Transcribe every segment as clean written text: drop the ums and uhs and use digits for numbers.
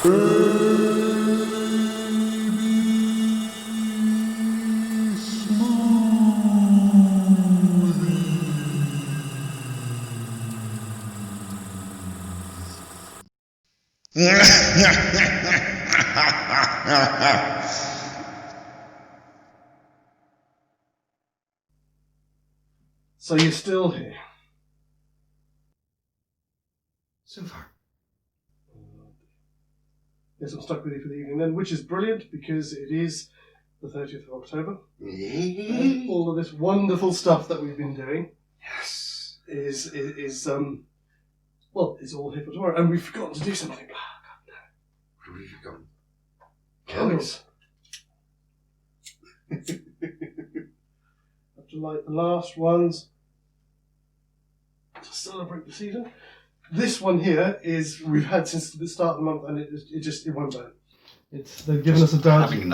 So you're still here. So far. Yes, I'm stuck with you for the evening then, which is brilliant because it is the 30th of October. And all of this wonderful stuff that we've been doing is well, it's all here for tomorrow. And we've forgotten to do something. What have we forgotten? Candles. Have to light the last ones to celebrate the season. This one here is we've had since the start of the month, and it won't burn. They've given us a dud. Having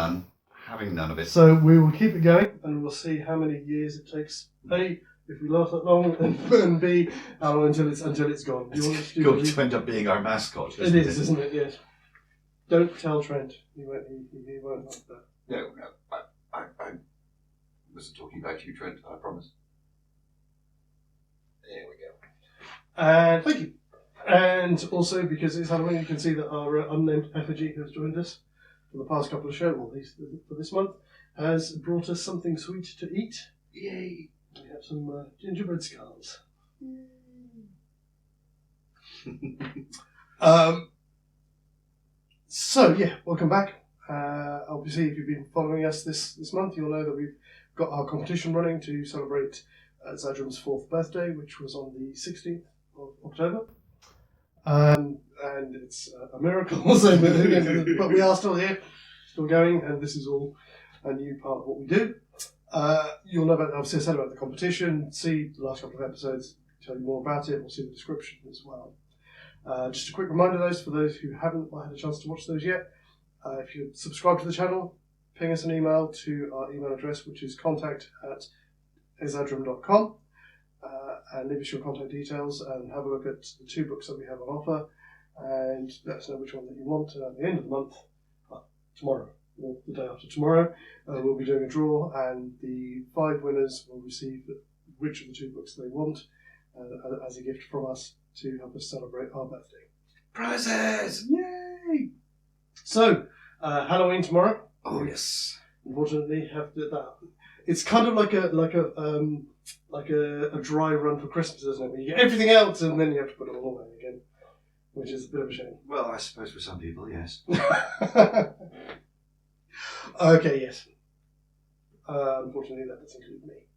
none of it. So we will keep it going, and we'll see how many years it takes. A, if we last that long, and B, how long until it's gone. It's going to end up being our mascot. It is, isn't it? Yes. Don't tell Trent. He won't like that. No, I wasn't talking about you, Trent. I promise. There we go. And thank you. And also, because it's Halloween, you can see that our unnamed effigy who has joined us for the past couple of shows, or at least for this month, has brought us something sweet to eat. Yay! We have some gingerbread skulls. So, yeah, welcome back. Obviously, if you've been following us this month, you'll know that we've got our competition running to celebrate Zadram's 4th birthday, which was on the 16th of October. And it's a miracle, but we are still here, still going, and this is all a new part of what we do. You'll know about, obviously I said about the competition, see the last couple of episodes, tell you more about it, we'll see the description as well. Just a quick reminder for those who haven't had a chance to watch those yet, if you subscribe to the channel, ping us an email to our email address, which is contact@ezadram.com, and leave us your contact details and have a look at the 2 books that we have on offer, and let us know which one that you want. And at the end of the month, tomorrow, or the day after tomorrow, we'll be doing a draw, and the 5 winners will receive which of the 2 books they want as a gift from us to help us celebrate our birthday. Prizes! Yay! So, Halloween tomorrow. Oh yes. Unfortunately, have to that. It's kind of like a dry run for Christmas, isn't it? Where you get everything else and then you have to put it all away again, which is a bit of a shame. Well, I suppose for some people, yes. Okay, yes. Unfortunately, that doesn't include me.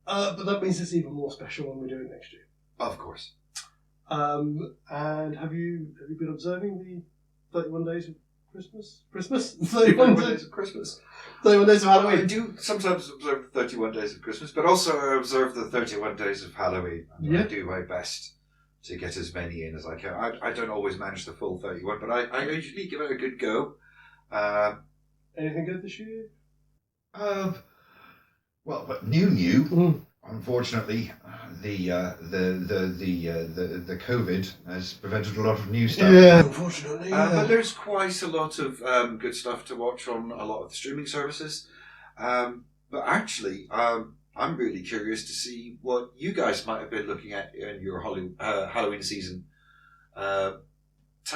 But that means it's even more special when we do it next year. Of course. And have you been observing the 31 days of Christmas? 31 days of Christmas. 31 days of Halloween. I do sometimes observe 31 days of Christmas, but also I observe the 31 days of Halloween. And I do my best to get as many in as I can. I don't always manage the full 31, but I usually give it a good go. Anything good this year? Well, but new. Unfortunately, the COVID has prevented a lot of new stuff. Yeah, unfortunately. But there's quite a lot of good stuff to watch on a lot of the streaming services. But actually, I'm really curious to see what you guys might have been looking at in your Halloween season. Tell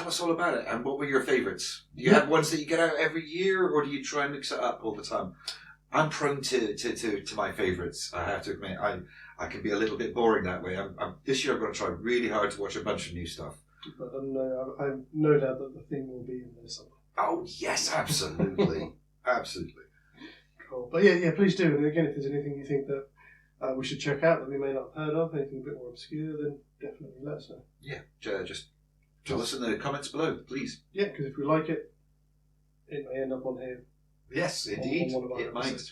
us all about it, and what were your favourites? Do you have ones that you get out every year, or do you try and mix it up all the time? I'm prone to my favourites. I have to admit, I can be a little bit boring that way. This year I'm going to try really hard to watch a bunch of new stuff. But I've no doubt that the thing will be in there somewhere. Oh yes, absolutely, absolutely. Cool. But yeah, please do. And again, if there's anything you think that we should check out that we may not have heard of, anything a bit more obscure, then definitely let us know. Yeah, just tell us in the comments below, please. Yeah, because if we like it, it may end up on here. Yes, indeed, it might.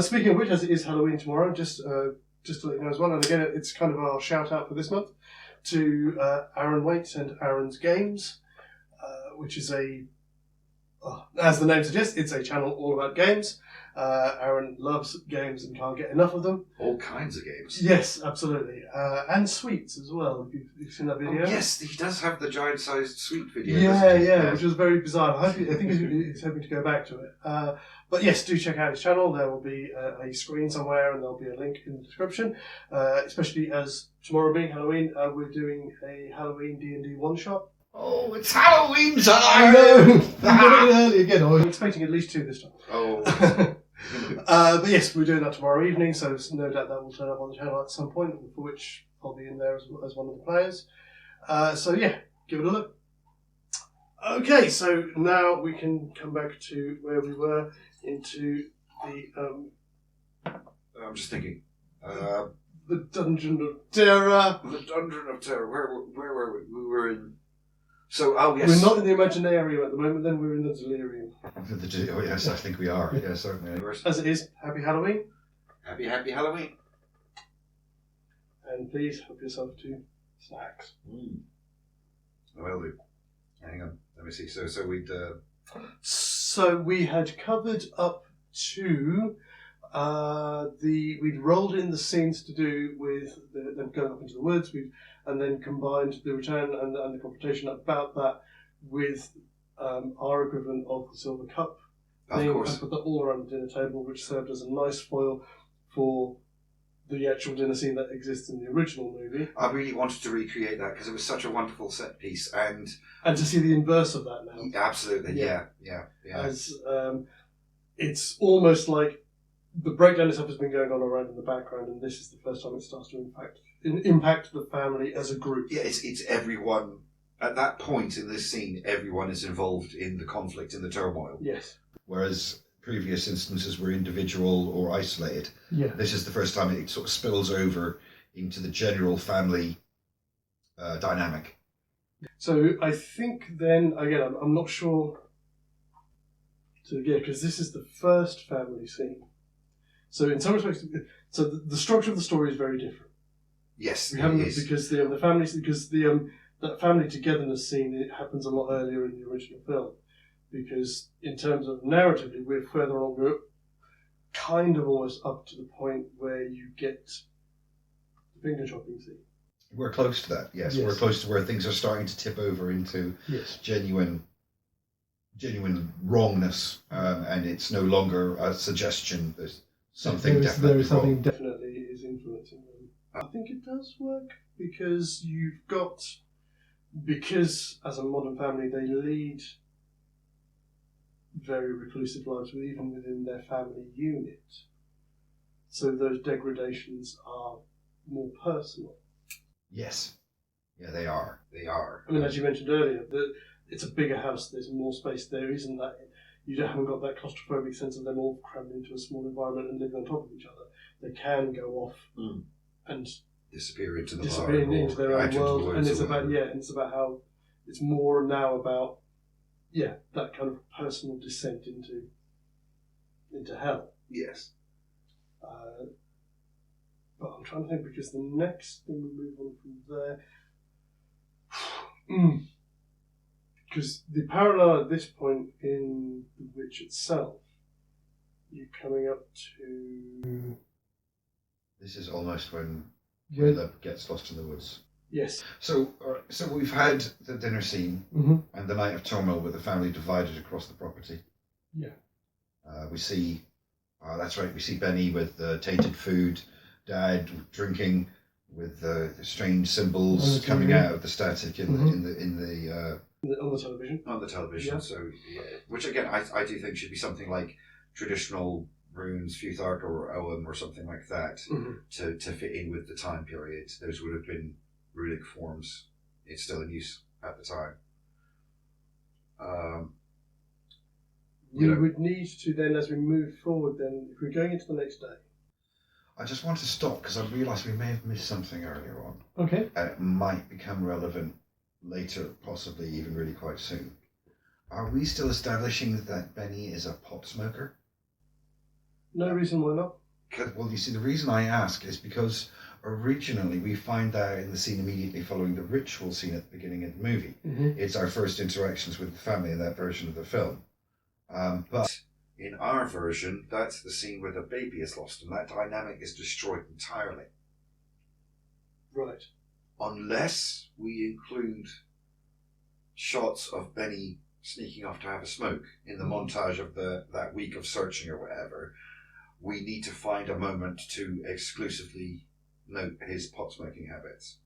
Speaking of which, as it is Halloween tomorrow, just to let you know as well, and again, it's kind of our shout out for this month to Aaron Waite and Aaron's Games, which is a as the name suggests, it's a channel all about games. Aaron loves games and can't get enough of them. All kinds of games. Yes, absolutely. And sweets as well. You've seen that video? Oh, yes, he does have the giant-sized sweet video. Yeah, which was very bizarre. I think he's hoping to go back to it. But yes, do check out his channel. There will be a screen somewhere, and there'll be a link in the description. Especially as tomorrow being Halloween, we're doing a Halloween D&D one-shot. Oh, it's Halloween time! I know! You got it early again. I'm expecting at least 2 this time. Oh. But yes, we're doing that tomorrow evening, so there's no doubt that will turn up on the channel at some point, for which I'll be in there as one of the players. So yeah, give it a look. Okay, so now we can come back to where we were into the... I'm just thinking. The Dungeon of Terror. The Dungeon of Terror. Where were we? We were in... So, oh yes. We're not in the Imaginarium at the moment, then we're in the Delirium. Oh yes, I think we are. Yeah, certainly. As it is, happy Halloween. Happy Halloween. And please help yourself to snacks. Well, hang on. Let me see. So we'd... So we had covered up to we'd rolled in the scenes to do with them going up into the woods, and then combined the return and the confrontation about that with our equivalent of the silver cup thing, of course. and put that all around the dinner table, which served as a nice foil for the actual dinner scene that exists in the original movie. I really wanted to recreate that because it was such a wonderful set piece, and to see the inverse of that now. Absolutely, yeah. As it's almost like the breakdown itself has been going on around in the background, and this is the first time it starts to impact the family as a group. Yeah, it's everyone. At that point in this scene, everyone is involved in the conflict, in the turmoil. Yes. Whereas previous instances were individual or isolated. Yeah. This is the first time it sort of spills over into the general family dynamic. So I think then, again, I'm not sure because this is the first family scene. So in some respects, the structure of the story is very different. Yes, we haven't because the family that family togetherness scene, it happens a lot earlier in the original film. Because in terms of narratively, we're further on. We're kind of almost up to the point where you get the finger chopping scene. We're close to that. Yes, we're close to where things are starting to tip over into genuine wrongness, and it's no longer a suggestion. There's something definitely wrong. Something definitely is influencing them. I think it does work because as a modern family, they lead very reclusive lives, even within their family unit. So those degradations are more personal. Yes. Yeah, they are. They are. I mean, as you mentioned earlier, it's a bigger house. There's more space. There isn't that. You haven't got that claustrophobic sense of them all crammed into a small environment and living on top of each other. They can go off and disappear into the into their own world. And it's about how it's more now about that kind of personal descent into hell. Yes. But I'm trying to think because the next thing we move on from there. Because the parallel at this point in The Witch itself, you're coming up to... This is almost when Caleb gets lost in the woods. Yes. So we've had the dinner scene and the night of turmoil with the family divided across the property. Yeah. We see, that's right, we see Benny with the tainted food, Dad drinking with the strange symbols coming out of the static on the television. On the television, so which again I do think should be something like traditional runes, Futhark or Ogham or something like that to fit in with the time period. Those would have been runic forms. It's still in use at the time. We would need to then, as we move forward, then if we're going into the next day. I just want to stop because I realised we may have missed something earlier on. Okay. And it might become relevant later, possibly even really quite soon. Are we still establishing that Benny is a pot smoker? No reason why not. Well, you see, the reason I ask is because originally we find out in the scene immediately following the ritual scene at the beginning of the movie. It's our first interactions with the family in that version of the film. But in our version, that's the scene where the baby is lost, and that dynamic is destroyed entirely. Right. Unless we include shots of Benny sneaking off to have a smoke in the montage of that week of searching or whatever, we need to find a moment to exclusively note his pot smoking habits.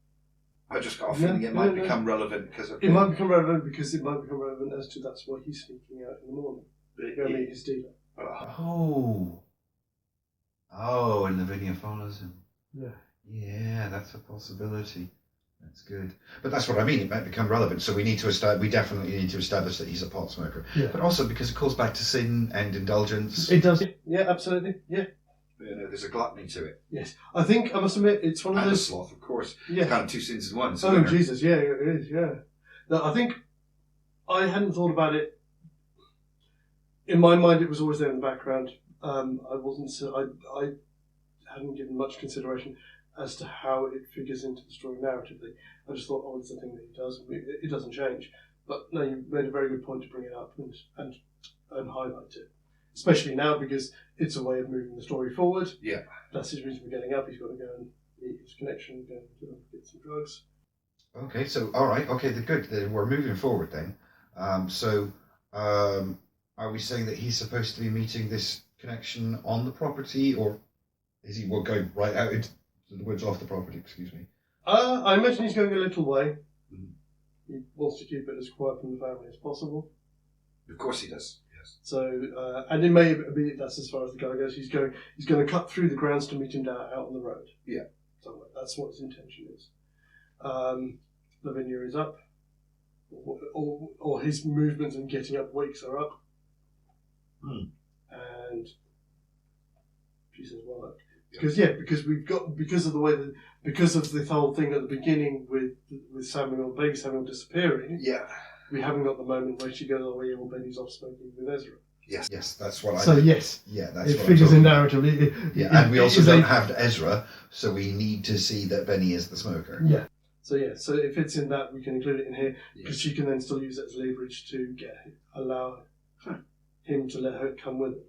I just got a feeling it might become relevant because of it might become relevant because it might become relevant as to that's why he's sneaking out in the morning. Go meet his dealer. Oh, and Lavinia follows him. Yeah. Yeah, that's a possibility. That's good. But that's what I mean. It might become relevant. So we need to we definitely need to establish that he's a pot smoker. Yeah. But also because it calls back to sin and indulgence. It does. Yeah, absolutely. Yeah. You know, there's a gluttony to it. Yes. I think, I must admit, it's one of and those... a sloth, of course. Yeah. It's kind of two sins in one. Oh, Jesus. Yeah, it is. Yeah. No, I think I hadn't thought about it. In my mind, it was always there in the background. I hadn't given much consideration as to how it figures into the story narratively. I just thought, it's the thing that he does. It doesn't change. But no, you made a very good point to bring it up and highlight it. Especially now because it's a way of moving the story forward. Yeah. That's his reason for getting up. He's got to go and meet his connection, go and get some drugs. Okay, so, all right. Okay, good. We're moving forward then. Are we saying that he's supposed to be meeting this connection on the property, or is he going right out into the woods off the property? Excuse me. I imagine he's going a little way. Mm. He wants to keep it as quiet from the family as possible. Of course he does. Yes. So, and it may be that's as far as the guy goes. He's going to cut through the grounds to meet him out on the road. Yeah. Somewhere. That's what his intention is. Lavinia is up, or his movements and getting up wakes her up. And she says, "Well, because of the way because of the whole thing at the beginning with baby Samuel disappearing. Yeah, we haven't got the moment where she goes, "Oh, yeah, well, baby's off smoking with Ezra." Yes, that's what I. So yes, yeah, that's it what figures in narratively. And we also don't have Ezra, so we need to see that Benny is the smoker. Yeah. So if it's in that, we can include it in here because she can then still use it as leverage to allow him to let her come with it.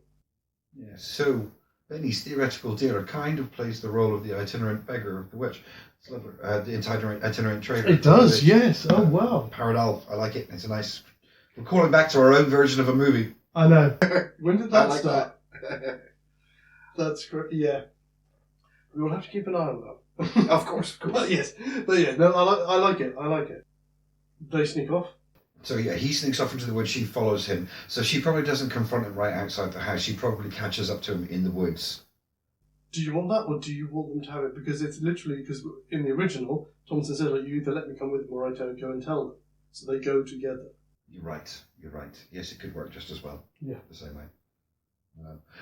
Yeah. So Benny's theoretical dealer kind of plays the role of the itinerant beggar of the witch. It's lovely. The itinerant trader. It does, yes. Oh wow. Parallel. I like it. It's a nice. We're calling back to our own version of a movie. I know. When did that start? That's great. Yeah. We will have to keep an eye on that. Of course. But yeah, no, I like it. They sneak off. So yeah, he sneaks off into the woods. She follows him. So she probably doesn't confront him right outside the house. She probably catches up to him in the woods. Do you want that, or do you want them to have it? Because it's literally because in the original, Thompson said, "You either let me come with them, or I don't go and tell them." So they go together. You're right. Yes, it could work just as well. Yeah. The same way.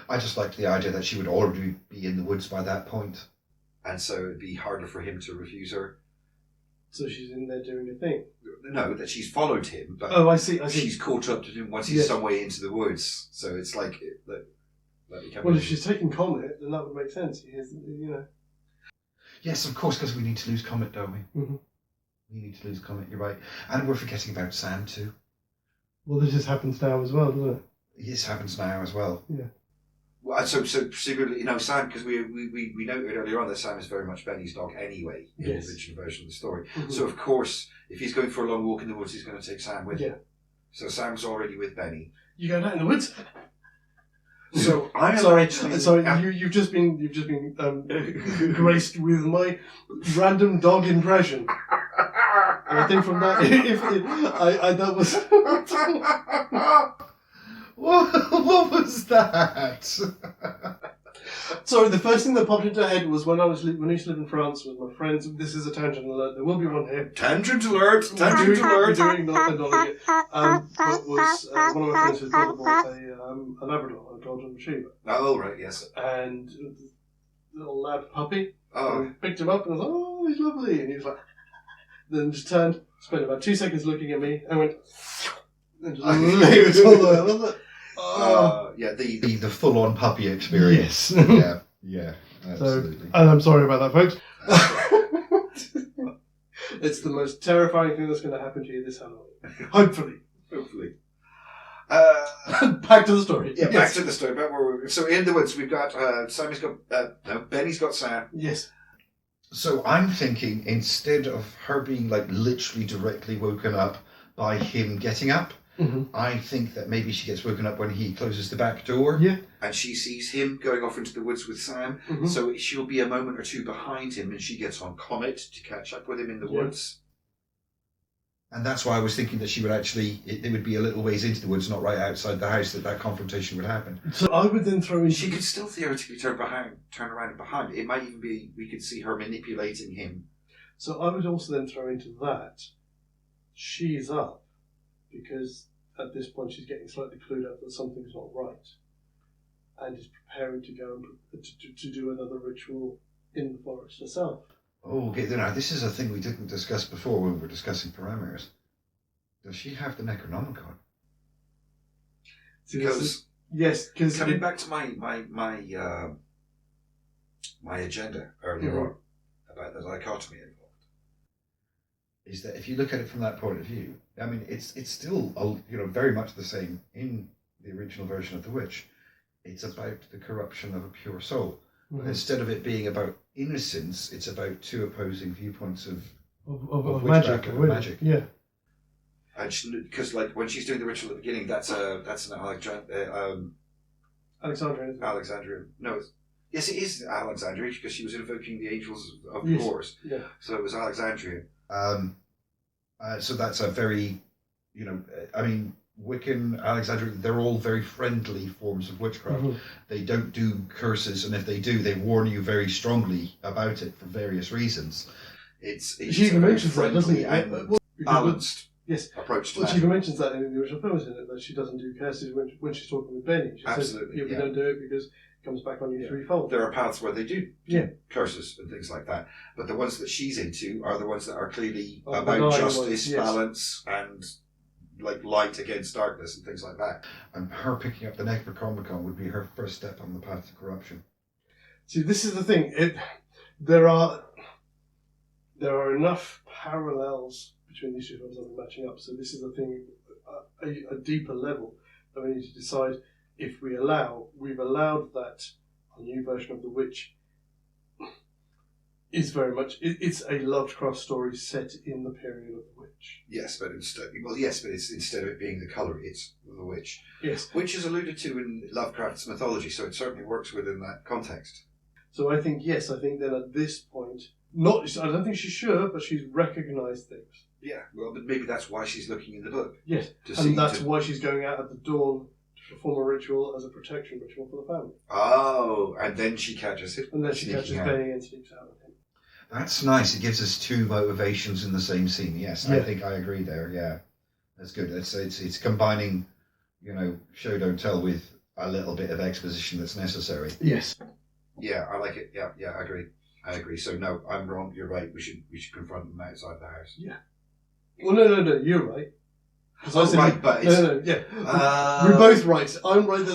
I just liked the idea that she would already be in the woods by that point. And so it'd be harder for him to refuse her. So she's in there doing a thing? No, that she's followed him. But I see. She's caught up to him once he's some way into the woods. So it's like... if she's taking Comet, then that would make sense. Yes, of course, because we need to lose Comet, don't we? Mm-hmm. We need to lose Comet, you're right. And we're forgetting about Sam too. Well, this just happens now as well, doesn't it? This happens now as well. Yeah. Well, so presumably, Sam, because we noted earlier on that Sam is very much Benny's dog anyway in the original version of the story. Mm-hmm. So of course, if he's going for a long walk in the woods, he's going to take Sam with him. So Sam's already with Benny. You going out in the woods? So you've just been graced with my random dog impression. And I think from that, that was. What was that? Sorry, the first thing that popped into my head was when I used to live in France with my friends. This is a tangent alert. There will be one here. Tangent alert! Tangent alert! Doing not acknowledge it. But was one of my friends whose daughter bought a Labrador, a golden retriever. Oh, right, yes. And little lab puppy. Oh. And picked him up and I was like, "Oh, he's lovely," and he was like, then just turned, spent about 2 seconds looking at me, and went, and just it all the way. I was like, the full-on puppy experience. Yes. yeah, absolutely. So, and I'm sorry about that, folks. It's the most terrifying thing that's going to happen to you this Halloween. Hopefully. Back to the story. Yeah, Yes. back to the story. So in the woods, we've got Benny's got Sam. Yes. So I'm thinking, instead of her being like literally directly woken up by him getting up, I think that maybe she gets woken up when he closes the back door. Yeah. And she sees him going off into the woods with Sam. So she'll be a moment or two behind him, and she gets on Comet to catch up with him in the woods. And that's why I was thinking that she would actually, it would be a little ways into the woods, not right outside the house, that confrontation would happen. So I would then throw in... She could still theoretically turn around and behind. It might even be, we could see her manipulating him. So I would also then throw into that, she's up, because at this point she's getting slightly clued up that something's not right, and is preparing to go and to do another ritual in the forest herself. Oh, okay. Now, this is a thing we didn't discuss before when we were discussing parameters. Does she have the Necronomicon? Because because coming back to my agenda earlier on about the dichotomy involved, is that if you look at it from that point of view, I mean, it's still very much the same in the original version of The Witch. It's about the corruption of a pure soul. Instead of it being about innocence, it's about two opposing viewpoints of magic. Really. Magic. Yeah. And because like when she's doing the ritual at the beginning, that's an Alexandria. No, yes, it is Alexandria because she was invoking the angels of the wars. Yeah. So it was Alexandria. So that's a very, I mean, Wiccan, Alexandria, they're all very friendly forms of witchcraft. They don't do curses, and if they do, they warn you very strongly about it for various reasons. It's she even mentions that, doesn't he? Balanced approach to she even mentions that in the original film, isn't it? That she doesn't do curses when she's talking with Benny. She Absolutely. says, we don't do it because it comes back on you threefold. There are paths where they do curses and things like that. But the ones that she's into are the ones that are clearly about justice, balance, and like light against darkness and things like that. And her picking up the Necronomicon would be her first step on the path to corruption. See, this is the thing. There are enough parallels between these two films that are matching up. So this is the thing, a deeper level that we need to decide if we've allowed that a new version of The Witch is very much, it's a Lovecraft story set in the period of The Witch. Yes, but instead of it being the colour, it's The Witch. Yes. Which is alluded to in Lovecraft's mythology, so it certainly works within that context. So I think then at this point, I don't think she's sure, but she's recognised things. Yeah, well, but maybe that's why she's looking in the book. Yes, and that's why she's going out at the dawn to perform a ritual as a protection ritual for the family. Oh, and then she catches it. And then she catches Benny and sneaks out with him. That's nice. It gives us two motivations in the same scene. Yes, I think I agree there. Yeah, that's good. It's combining, show don't tell with a little bit of exposition that's necessary. Yes. Yeah, I like it. Yeah, I agree. So no, I'm wrong. You're right. We should confront them outside the house. Yeah. Well, no. You're right. Right, but no. Yeah. We're both right. I'm right.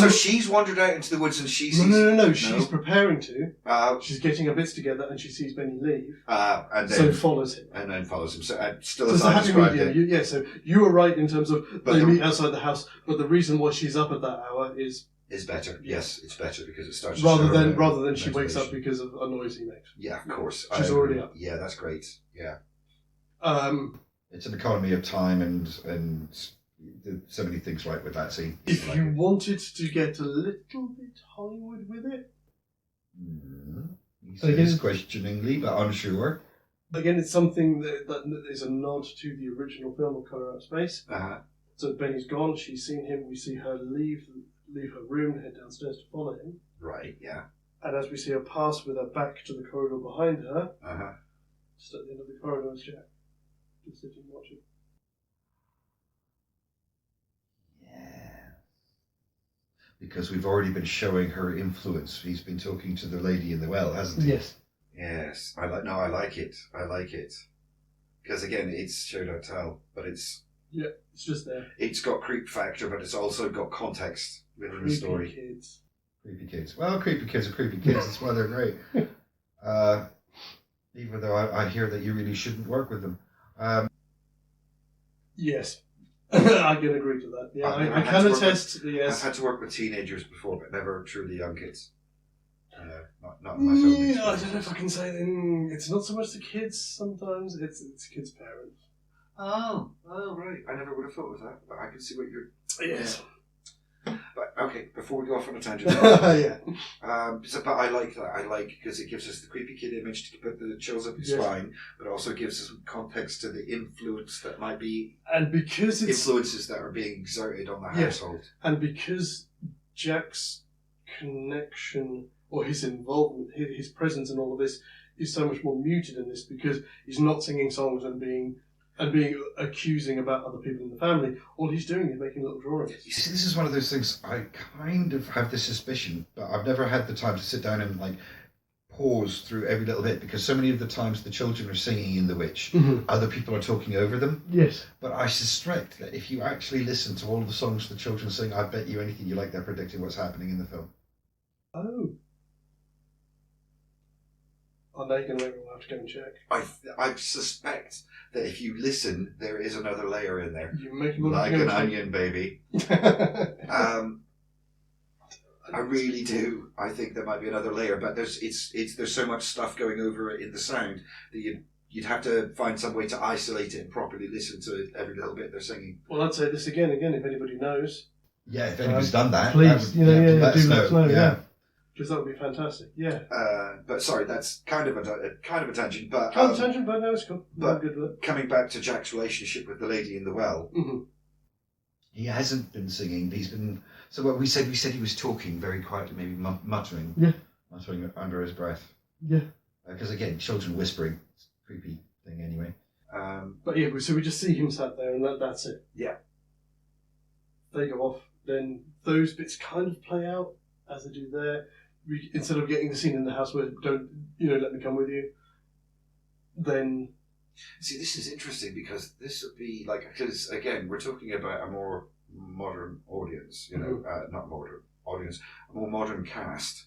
So she's wandered out into the woods and she sees... No. She's preparing to. She's getting her bits together and she sees Benny leave. And then, so follows him. And then follows him. So still so as I described it. So you were right in terms of they meet outside the house, but the reason why she's up at that hour is better. Yes, it's better because it starts rather than she wakes up because of a noise he makes. Yeah, of course. She's already up. Yeah, that's great. Yeah. It's an economy of time and so many things right with that scene. If you wanted to get a little bit Hollywood with it, he says questioningly, but unsure. Again, it's something that is a nod to the original film of Colour Out of Space. So Benny's gone. She's seen him. We see her leave her room, head downstairs to follow him. Right. Yeah. And as we see her pass with her back to the corridor behind her, just at the end of the corridor is Jack. Just sitting watching. Yeah. Because we've already been showing her influence. He's been talking to the lady in the well, hasn't he? Yes. Yes. I like it. Because again, it's show don't tell, but it's just there. It's got creep factor, but it's also got context within the story. Creepy kids. Well, creepy kids are creepy kids. That's why they're great. Even though I hear that you really shouldn't work with them. Yes. I can agree to that. Yeah, I can attest. Yes, I've had to work with teenagers before, but never truly young kids. Not in my film. Yeah, I don't know if I can say that. It's not so much the kids. Sometimes it's kids' parents. Oh, right. I never would have thought of that, but I can see what you're. Yes. But okay, before we go off on a tangent. Yeah. But I like that. I like because it gives us the creepy kid image to put the chills up your spine, but also gives us some context to the influence that might be, and because it's influences that are being exerted on the household, and because Jack's connection or his involvement, his presence in all of this is so much more muted in this because he's not singing songs and being accusing about other people in the family. All he's doing is making little drawings. You see, this is one of those things I kind of have this suspicion, but I've never had the time to sit down and pause through every little bit because so many of the times the children are singing in The Witch, other people are talking over them. Yes. But I suspect that if you actually listen to all the songs the children sing, I bet you anything you like they're predicting what's happening in the film. Oh. I know you're going to make me have to go and check. I suspect that if you listen, there is another layer in there. You make me like an onion, baby. I really do. I think there might be another layer, but there's so much stuff going over it in the sound that you'd have to find some way to isolate it and properly listen to it, every little bit they're singing. Well, I'd say this again, if anybody knows. Yeah, if anybody's done that, please, let us know. Yeah. Because that would be fantastic. Yeah. But sorry, that's kind of a tangent. But tangent, but no, it's cool. But good with it. Coming back to Jack's relationship with the lady in the well, he hasn't been singing. He's been. So what we said he was talking very quietly, maybe muttering. Yeah. Muttering under his breath. Yeah. Because again, children whispering, it's a creepy thing anyway. But yeah, so we just see him sat there, and that's it. Yeah. They go off. Then those bits kind of play out as they do there. Instead of getting the scene in the house where don't let me come with you, then see, this is interesting because this would be because again we're talking about a more modern audience, not modern audience, a more modern cast,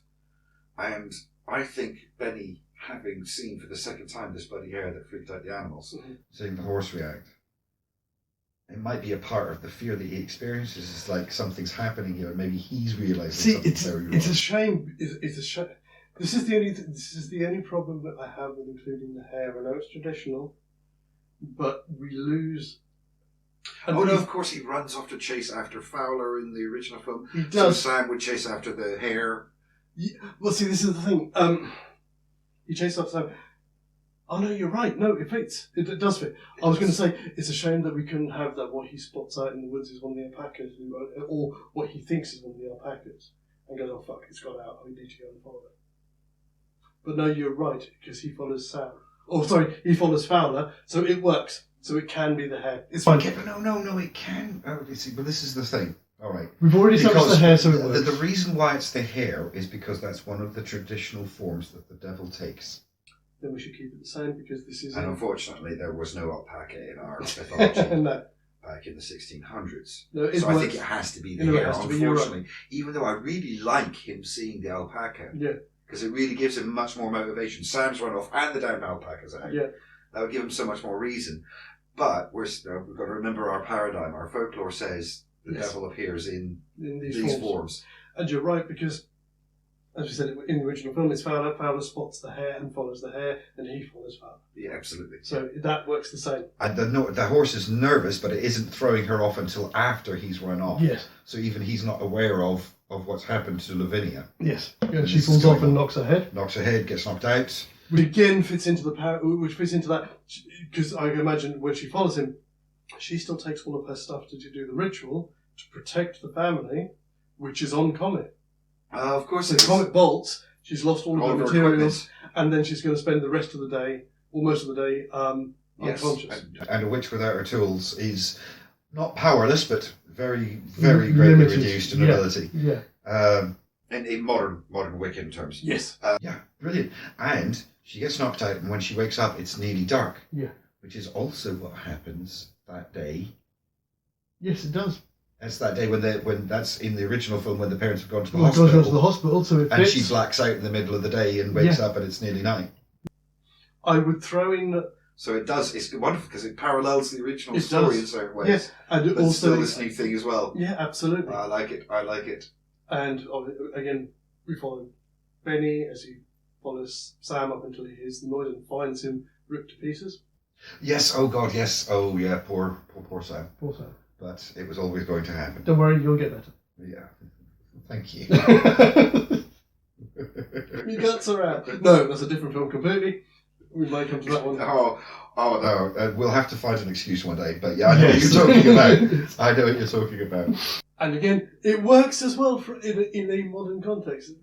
and I think Benny, having seen for the second time this bloody hair that freaked out the animals, seeing the horse react, it might be a part of the fear that he experiences. It's like something's happening here. Maybe he's realizing something very wrong. It's a shame. It's a shame. This is the only problem that I have with including the hair. I know it's traditional, but we lose. No, of course he runs off to chase after Fowler in the original film. He does. So Sam would chase after the hair. Yeah, well, see, this is the thing. He chases after Sam. Oh no, you're right. No, it fits. It does fit. I was going to say it's a shame that we couldn't have that. What he spots out in the woods is one of the alpacas, or what he thinks is one of the alpacas, and goes, "Oh fuck, it's got out. We need to go and follow it." But no, you're right because he follows Sam. Oh, sorry, he follows Fowler, so it works. So it can be the hair. It's fine. Okay, but no, it can. Oh, you see, but this is the thing. All right, we've already established the hair, so it works. The reason why it's the hair is because that's one of the traditional forms that the devil takes. Then we should keep it the same because this is. And unfortunately, there was no alpaca in our mythology no. back in the 1600s. No, so I think it has to be the hair. Unfortunately, even though I really like him seeing the alpaca, because it really gives him much more motivation. Sam's run off and the damn alpaca's out. Yeah, that would give him so much more reason. But we've got to remember our paradigm. Our folklore says the devil appears in these forms. And you're right because. As we said in the original film, it's Fowler. Fowler spots the hair and follows the hair, and he follows Fowler. Yeah, absolutely. So that works the same. And the horse is nervous, but it isn't throwing her off until after he's run off. Yes. So even he's not aware of what's happened to Lavinia. Yes. And she falls off and knocks her head. Knocks her head, gets knocked out. Which again fits into which fits into that, because I imagine when she follows him, she still takes all of her stuff to do the ritual to protect the family, which is on Comet. Of course, the Comet bolts. She's lost all of her materials, and then she's going to spend the rest of the day, or most of the day, unconscious. And a witch without her tools is not powerless, but very, very greatly reduced in ability. Yeah. In modern Wiccan terms. Yes. Yeah, brilliant. And she gets knocked out, and when she wakes up, it's nearly dark. Yeah. Which is also what happens that day. Yes, it does. That's that day when that's in the original film when the parents have gone to the hospital. Gone to the hospital, so it fits. And she blacks out in the middle of the day and wakes up and it's nearly night. I would throw in So it does. It's wonderful because it parallels the original It story does. in certain ways. Yes, and But also still this new thing as well. Yeah, absolutely. I like it. I like it. And again, we follow Benny as he follows Sam up until he hears the noise and finds him ripped to pieces. Yes, oh God, yes. Oh yeah, poor Sam. Poor Sam. But it was always going to happen. Don't worry, you'll get better. Yeah. Thank you. Your guts are out. No, that's a different film completely. We might come to that one. Oh no, we'll have to find an excuse one day. But yeah, I know what you're talking about. I know what you're talking about. And again, it works as well in a modern context.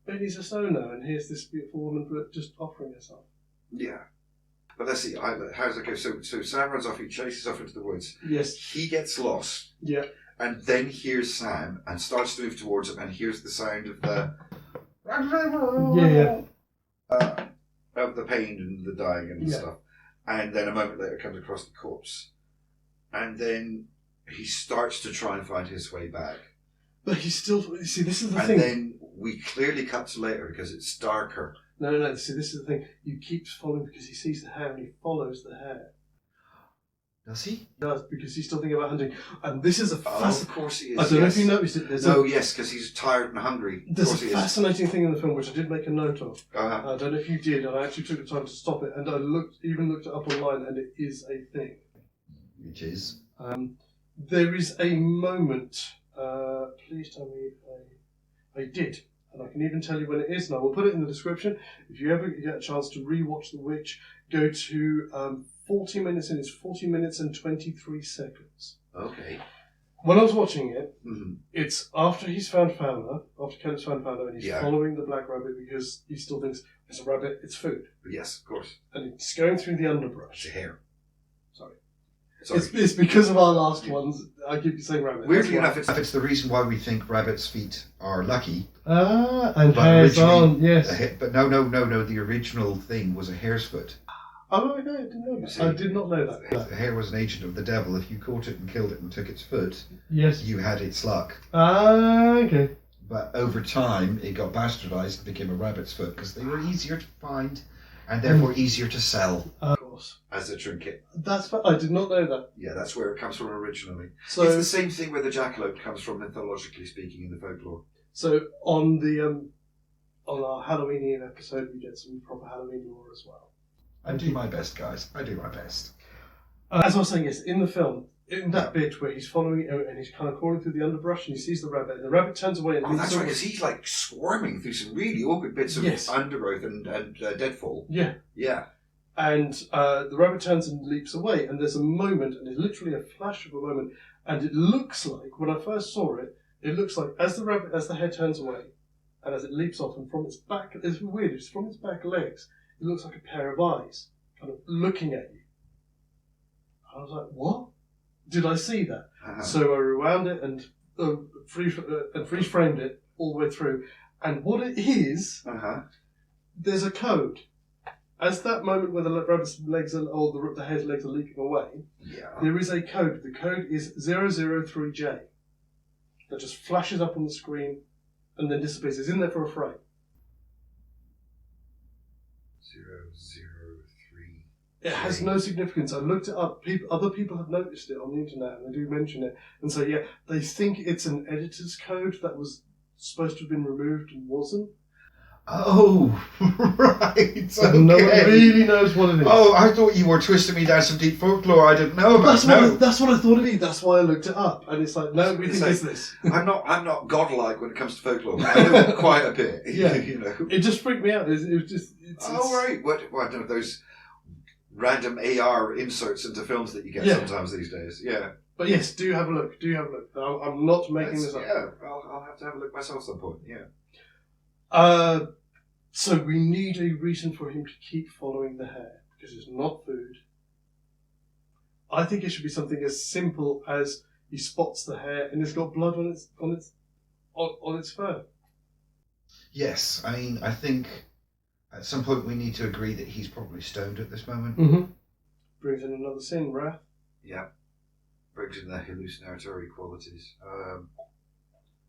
Benny's a stoner, and here's this beautiful woman just offering herself. Yeah. But let's see. How's it go? So Sam runs off. He chases off into the woods. Yes. He gets lost. Yeah. And then hears Sam and starts to move towards him and hears the sound of the of the pain and the dying and stuff. And then a moment later comes across the corpse. And then he starts to try and find his way back. But he's still... See, this is the and thing. And then we clearly cut to later because it's darker. No. See, this is the thing. He keeps following because he sees the hair and he follows the hair. Does he? He does, because he's still thinking about hunting. And this is a of course he is. I don't know if you noticed it. Yes, because he's tired and hungry. There's a fascinating thing in the film which I did make a note of. Uh-huh. I don't know if you did, and I actually took the time to stop it, and I looked it up online, and it is a thing. Which is? There is a moment. Please tell me I did. And I can even tell you when it is, and I will put it in the description. If you ever get a chance to rewatch The Witch, go to 40 minutes, and it's 40 minutes and 23 seconds. Okay. When I was watching it, mm-hmm. It's after he's found Fowler, after Kelly's found Fowler, and he's Yeah. following the black rabbit because he still thinks it's a rabbit, it's food. Yes, of course. And he's going through the underbrush. It's a hare. Sorry. Sorry. It's because of our last ones. I keep saying rabbit. Weirdly enough, It's the reason why we think rabbits' feet are lucky. And But hares originally- on, yes. But no. The original thing was a hare's foot. Oh, okay, I didn't know that. I did not know that. The hare was an agent of the devil. If you caught it and killed it and took its foot, Yes. you had its luck. Okay. But over time, it got bastardized and became a rabbit's foot because they were easier to find and therefore easier to sell. Of course. As a trinket. I did not know that. Yeah, that's where it comes from originally. So it's the same thing where the jackalope comes from, mythologically speaking, in the folklore. So on the on our Halloween episode, we get some proper Halloween lore as well. I do my best, guys. I do my best. As I was saying, yes, in the film, in that bit where he's following it and he's kind of crawling through the underbrush and he sees the rabbit, and the rabbit turns away and Oh, that's right, because he's like swarming through some really awkward bits of undergrowth and deadfall. Yeah. Yeah. And the rabbit turns and leaps away, and there's a moment, and it's literally a flash of a moment, and it looks like, when I first saw it, it looks like as the hair turns away, and as it leaps off, and from its back, it's weird, it's from its back legs, it looks like a pair of eyes, kind of looking at you. I was like, what? Did I see that? Uh-huh. So I rewound it and freeze framed it all the way through. And what it is, there's a code. As that moment where the rabbit's legs are, or the hare's legs are leaping away, there is a code. The code is 003J. That just flashes up on the screen and then disappears. It's in there for a frame. 003. It has no significance. I looked it up. Other people have noticed it on the internet, and they do mention it. And so, yeah, they think it's an editor's code that was supposed to have been removed and wasn't. Oh, right. Okay. No one really knows what it is. Oh, I thought you were twisting me down some deep folklore I didn't know about. That's what I thought it'd be. That's why I looked it up. And it's like, no, we think it's this. I'm not godlike when it comes to folklore. I know quite a bit. Yeah. You know. It just freaked me out. It was just... right. What I don't know, those random AR inserts into films that you get sometimes these days. Yeah. But yes, do have a look. I'm not making this up. Yeah, I'll have to have a look myself at some point. Yeah. So we need a reason for him to keep following the hare, because it's not food. I think it should be something as simple as he spots the hare and it's got blood on its fur. Yes, I mean, I think at some point we need to agree that he's probably stoned at this moment. Mm-hmm. Brings in another sin, wrath. Yeah. Brings in the hallucinatory qualities.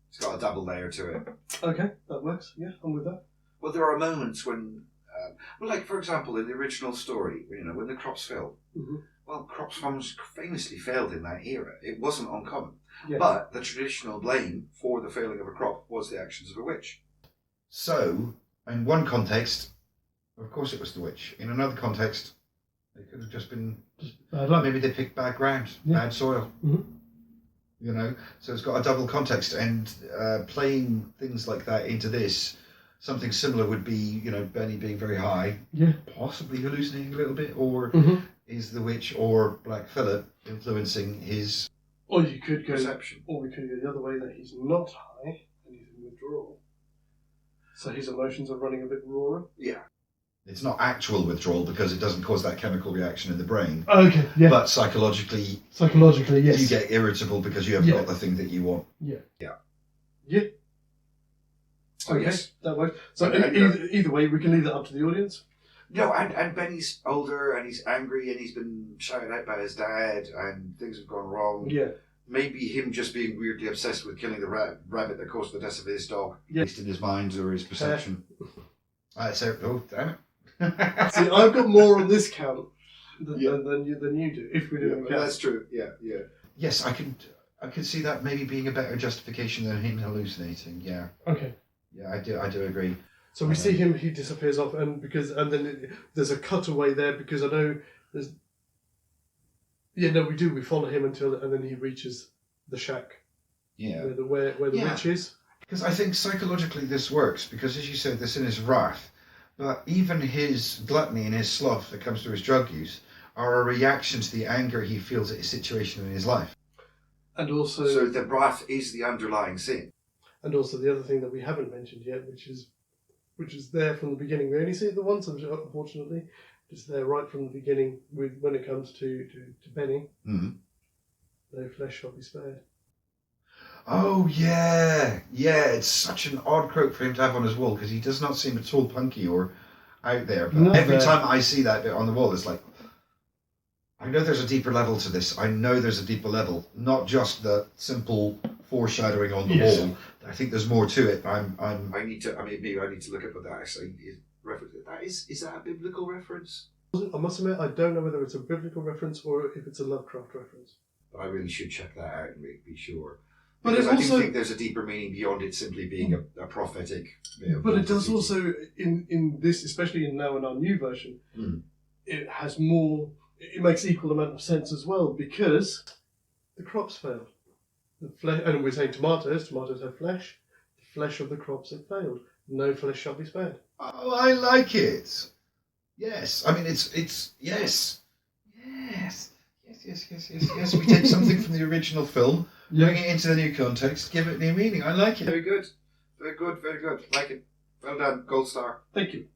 It's got a double layer to it. Okay, that works. Yeah, I'm with that. Well, there are moments when Well, like, for example, in the original story, when the crops failed, Mm-hmm. well, crops farms famously failed in that era. It wasn't uncommon. Yes. But the traditional blame for the failing of a crop was the actions of a witch. So, in one context, of course it was the witch. In another context, it could have just been bad luck. maybe they picked bad ground, bad soil. Mm-hmm. So it's got a double context, and playing things like that into this, something similar would be, Benny being very high, possibly hallucinating a little bit, or is the witch or Black Phillip influencing his Or you could go, perception? or we could go the other way, that he's not high and he's in withdrawal. So his emotions are running a bit rawer. Yeah. It's not actual withdrawal because it doesn't cause that chemical reaction in the brain. Okay, yeah. But psychologically, yes. you get irritable because you haven't got the thing that you want. Yeah. Oh, Okay, yes. that works. So And either way, we can leave that up to the audience. And Benny's older and he's angry and he's been shouted at by his dad and things have gone wrong. Yeah. Maybe him just being weirdly obsessed with killing the rabbit that caused the death of his dog. Yeah. At least in his mind or his perception. Oh, damn it. See, I've got more on this count than you do. If we do count. That's true. Yeah. Yes, I could see that maybe being a better justification than him hallucinating. Yeah. Okay. Yeah, I do agree. So we see him; he disappears off, and then there's a cutaway there because I know there's. Yeah, no, we do. We follow him and then he reaches the shack. Yeah. Where the witch is. Because I think psychologically this works because, as you said, this in his wrath, but even his gluttony and his sloth that comes through his drug use are a reaction to the anger he feels at his situation in his life. And also, So the wrath is the underlying sin. And also the other thing that we haven't mentioned yet, which is there from the beginning. We only see it the once, unfortunately. It's there right from the beginning when it comes to Benny. Mm-hmm. No flesh shall be spared. Oh, yeah. Yeah, it's such an odd quote for him to have on his wall because he does not seem at all punky or out there. But every time I see that bit on the wall, it's like, I know there's a deeper level to this. I know there's a deeper level, not just the simple foreshadowing on the wall. I think there's more to it. Maybe I need to look at what that actually is. Is that a biblical reference? I must admit, I don't know whether it's a biblical reference or if it's a Lovecraft reference. I really should check that out and be sure. But Because it also, I do think there's a deeper meaning beyond it simply being a prophetic. But it does also, in this, especially in our new version, it has more. It makes equal amount of sense as well because the crops failed. And we're saying tomatoes have flesh. The flesh of the crops have failed. No flesh shall be spared. Oh, I like it. Yes. I mean, it's yes. We take something from the original film, bring it into the new context, give it new meaning. I like it. Very good. Like it. Well done. Gold star. Thank you.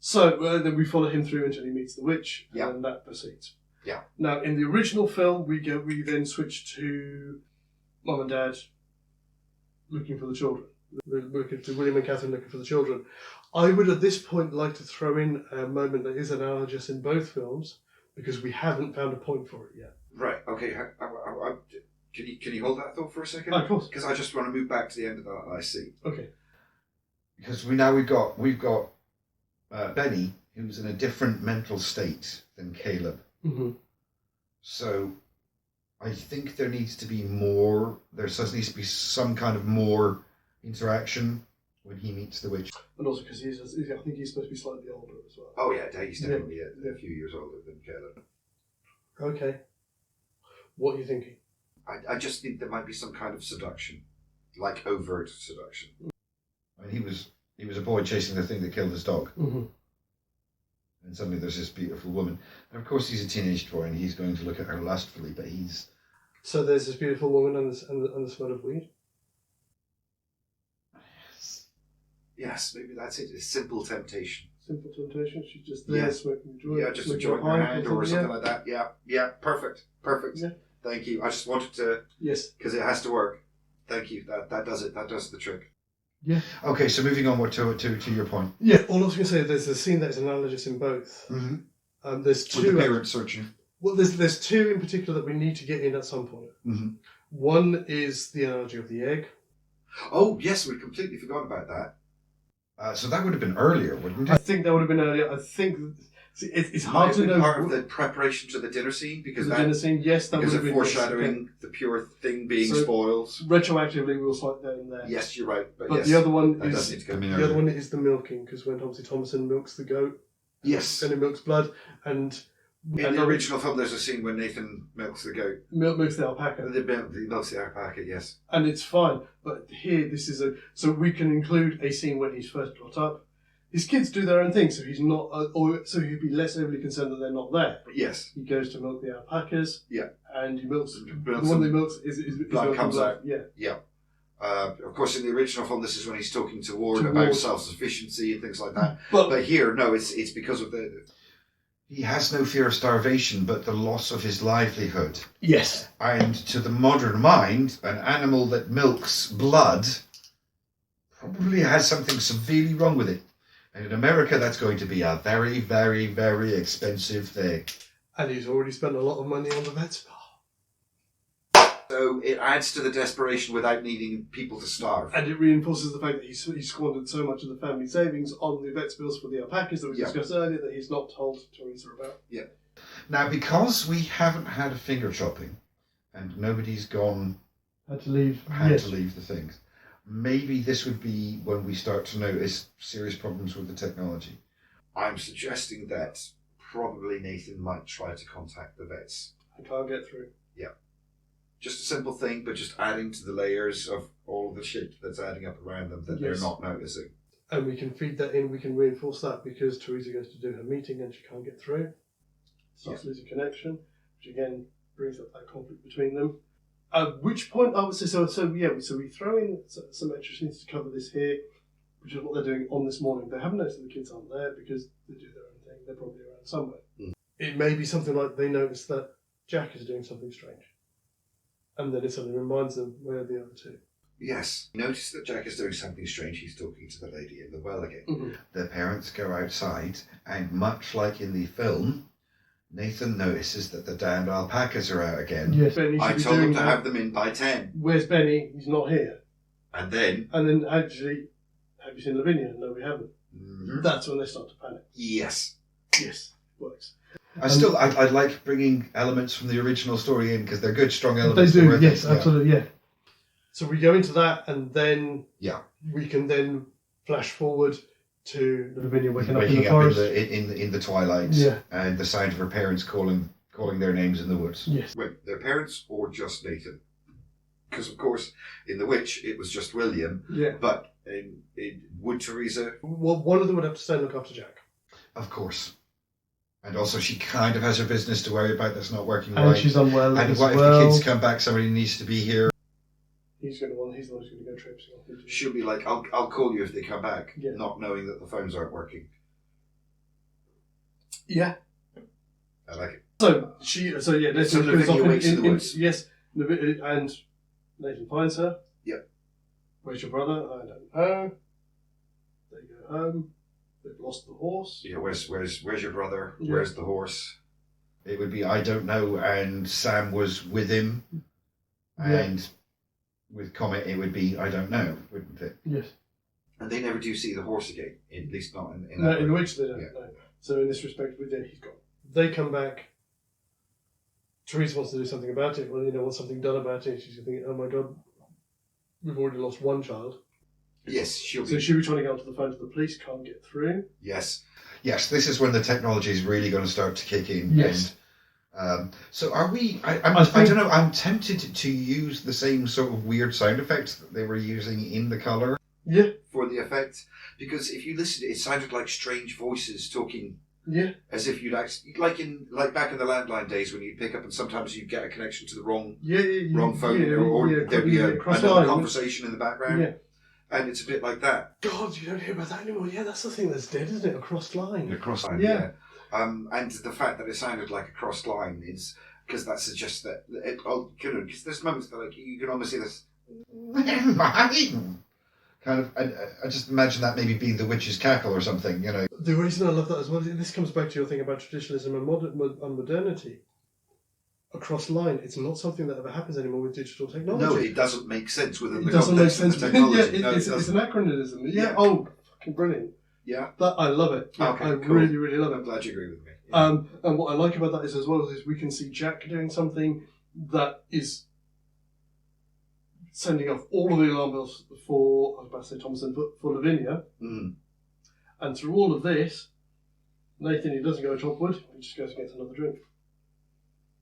So then we follow him through until he meets the witch, and that proceeds. Yeah. Now, in the original film, we then switch to Mum and Dad looking for the children. Looking to William and Catherine looking for the children. I would at this point like to throw in a moment that is analogous in both films because we haven't found a point for it yet. Right. Okay. Can you hold that thought for a second? Of course. Because I just want to move back to the end of that I see. Okay. Because we've got Benny, who's in a different mental state than Caleb. Mm-hmm. So I think there needs to be more. There needs to be some kind of more interaction when he meets the witch. And also because I think he's supposed to be slightly older as well. Oh yeah, he's definitely a few years older than Caleb. Okay. What are you thinking? I just think there might be some kind of seduction, like overt seduction. I mean, he was a boy chasing the thing that killed his dog. Mm-hmm. And suddenly there's this beautiful woman. And of course he's a teenage boy and he's going to look at her lustfully, but he's... So there's this beautiful woman and the smell of weed? Yes, maybe that's it. It's simple temptation. Simple temptation. She's just there smoking a joint. Yeah, just a joint in her hand or something like that. Yeah, perfect. Yeah. Thank you. I just wanted to... Yes. Because it has to work. Thank you. That does it. That does the trick. Yeah. Okay, so moving on to your point. Yeah, all I was going to say, there's a scene that is analogous in both. Mm-hmm. There's two... With the parents searching. Well, there's two in particular that we need to get in at some point. Mm-hmm. One is the analogy of the egg. Oh, yes, we completely forgot about that. So that would have been earlier, wouldn't I it? think that would have been earlier. I think it's Might hard have to been know. part of the preparation to the dinner scene because The dinner scene, yes, that would because have of been foreshadowing the pure thing being So- spoiled. Retroactively, we'll slide that in there. Yes, you're right, but, But yes, the other one that does is need to go. the other one is the milking, because when obviously Thomason milks the goat Yes, and it milks blood, and in the original film, there's a scene where Nathan milks the goat. milks the alpaca, He milks the alpaca. Yes. and it's fine. But here, this is so we can include a scene when he's first brought up. His kids do their own thing, so he's not, or so he'd be less overly concerned that they're not there. Yes. He goes to milk the alpacas. Yeah. And he milks. Milks The one them. that he milks is Blood milking comes out. Yeah. Of course, in the original film, this is when he's talking to Ward To about Ward. self-sufficiency and things like that. But But here, no, it's because of the. He has no fear of starvation, but the loss of his livelihood. yes, And to the modern mind, an animal that milks blood probably has something severely wrong with it. And in America, that's going to be a very, very, very expensive thing. and he's already spent a lot of money on the vet spa. So it adds to the desperation without needing people to starve. And it reinforces the fact that he squandered so much of the family savings on the vet's bills for the alpacas that we Yeah. discussed earlier that he's not told Teresa about. Now, because we haven't had a finger chopping and nobody's Had to leave. had to leave the things, maybe this would be when we start to notice serious problems with the technology. I'm suggesting that probably Nathan might try to contact the vets. I can't get through. Just a simple thing, but just adding to the layers of all the shit that's adding up around them that Yes. they're not noticing. And we can feed that in, we can reinforce that because Teresa goes to do her meeting and she can't get through. Starts losing connection, which again brings up that conflict between them. At which point I would say, so we throw in some extra scenes to cover this here, which is what they're doing on this morning. They haven't noticed that the kids aren't there because they do their own thing. They're probably around somewhere. It may be something like they notice that Jack is doing something strange. And then it suddenly reminds them where are the other two. Yes. Notice that Jack is doing something strange. He's talking to the lady in the well again. Mm-hmm. The parents go outside, and much like in the film, Nathan notices that the damned alpacas are out again. Yes, Benny I should be told doing them to that. have them in by 10. Where's Benny? He's not here. And then, And then actually, have you seen Lavinia? No, we haven't. That's when they start to panic. yes. Yes, works. I'd like bringing elements from the original story in because they're good, strong They elements. do, They're yes, worth it, yeah. absolutely, yeah. So we go into that, and then Yeah. we can then flash forward to Lavinia waking up in Waking the up forest. in the twilight, Yeah. and the sound of her parents calling their names in the woods. Yes. Wait, their parents or just Nathan? Because, of course, in The Witch, it was just William. Yeah. But would Teresa... Well, one of them would have to stay and look after Jack. Of course. And also, she kind of has her business to worry about that's not working And right. she's unwell And as what if well. the kids come back? Somebody needs to be here. He's the one who's going to go traipsing off into She'll be like, I'll call you if they come back, Yeah. not knowing that the phones aren't working. Yeah. I like it. So Nathan So goes Lavinia off wakes in the woods. Yes, and Nathan finds her. Yep. Where's your brother? I don't know. They go home. They've lost the horse. Yeah, where's your brother? Yeah. Where's the horse? It would be I don't know, and Sam was with him, Yeah. and with Comet it would be I don't know, wouldn't it? Yes. And they never do see the horse again, at least not in No, that in way. which they don't Yeah. know. So in this respect, he's gone. They come back. Teresa wants to do something about it. Well, wants something done about it. She's thinking, oh my God, we've already lost one child. Yes, she'll So be. she'll be trying to get onto the phone to the police, can't get through. Yes. Yes, this is when the technology is really going to start to kick in. Yes. And, so are we? I think- don't know. I'm tempted to use the same sort of weird sound effects that they were using in The Colour. Yeah, For the effect. Because if you listened, it sounded like strange voices talking yeah. as if you'd actually, like back in the landline days when you'd pick up and sometimes you'd get a connection to the wrong phone or there'd be another conversation in the background. Yeah. And it's a bit like that. God, you don't hear about that anymore. Yeah, that's the thing that's dead, isn't it? A crossed line. Across. Yeah. And the fact that it sounded like a crossed line is because that suggests that because there's moments that like you can almost see this. Kind of. I just imagine that maybe being the witch's cackle or something. The reason I love that as well, this comes back to your thing about traditionalism and modernity. A crossed line, it's not something that ever happens anymore with digital technology. No, it doesn't make sense within It the doesn't make context of sense. the technology. Yeah, No, it's it doesn't. anachronism. Yeah. Yeah. Oh, fucking brilliant. Yeah. That I love it. Yeah, Okay, I cool. really, really love it. I'm glad you agree with me. Yeah. And what I like about that is as well is we can see Jack doing something that is sending off all of the alarm bells for, I was about to say Thomason, but for Lavinia. Mm. And through all of this, Nathan, he doesn't go to Topwood, he just goes and gets another drink.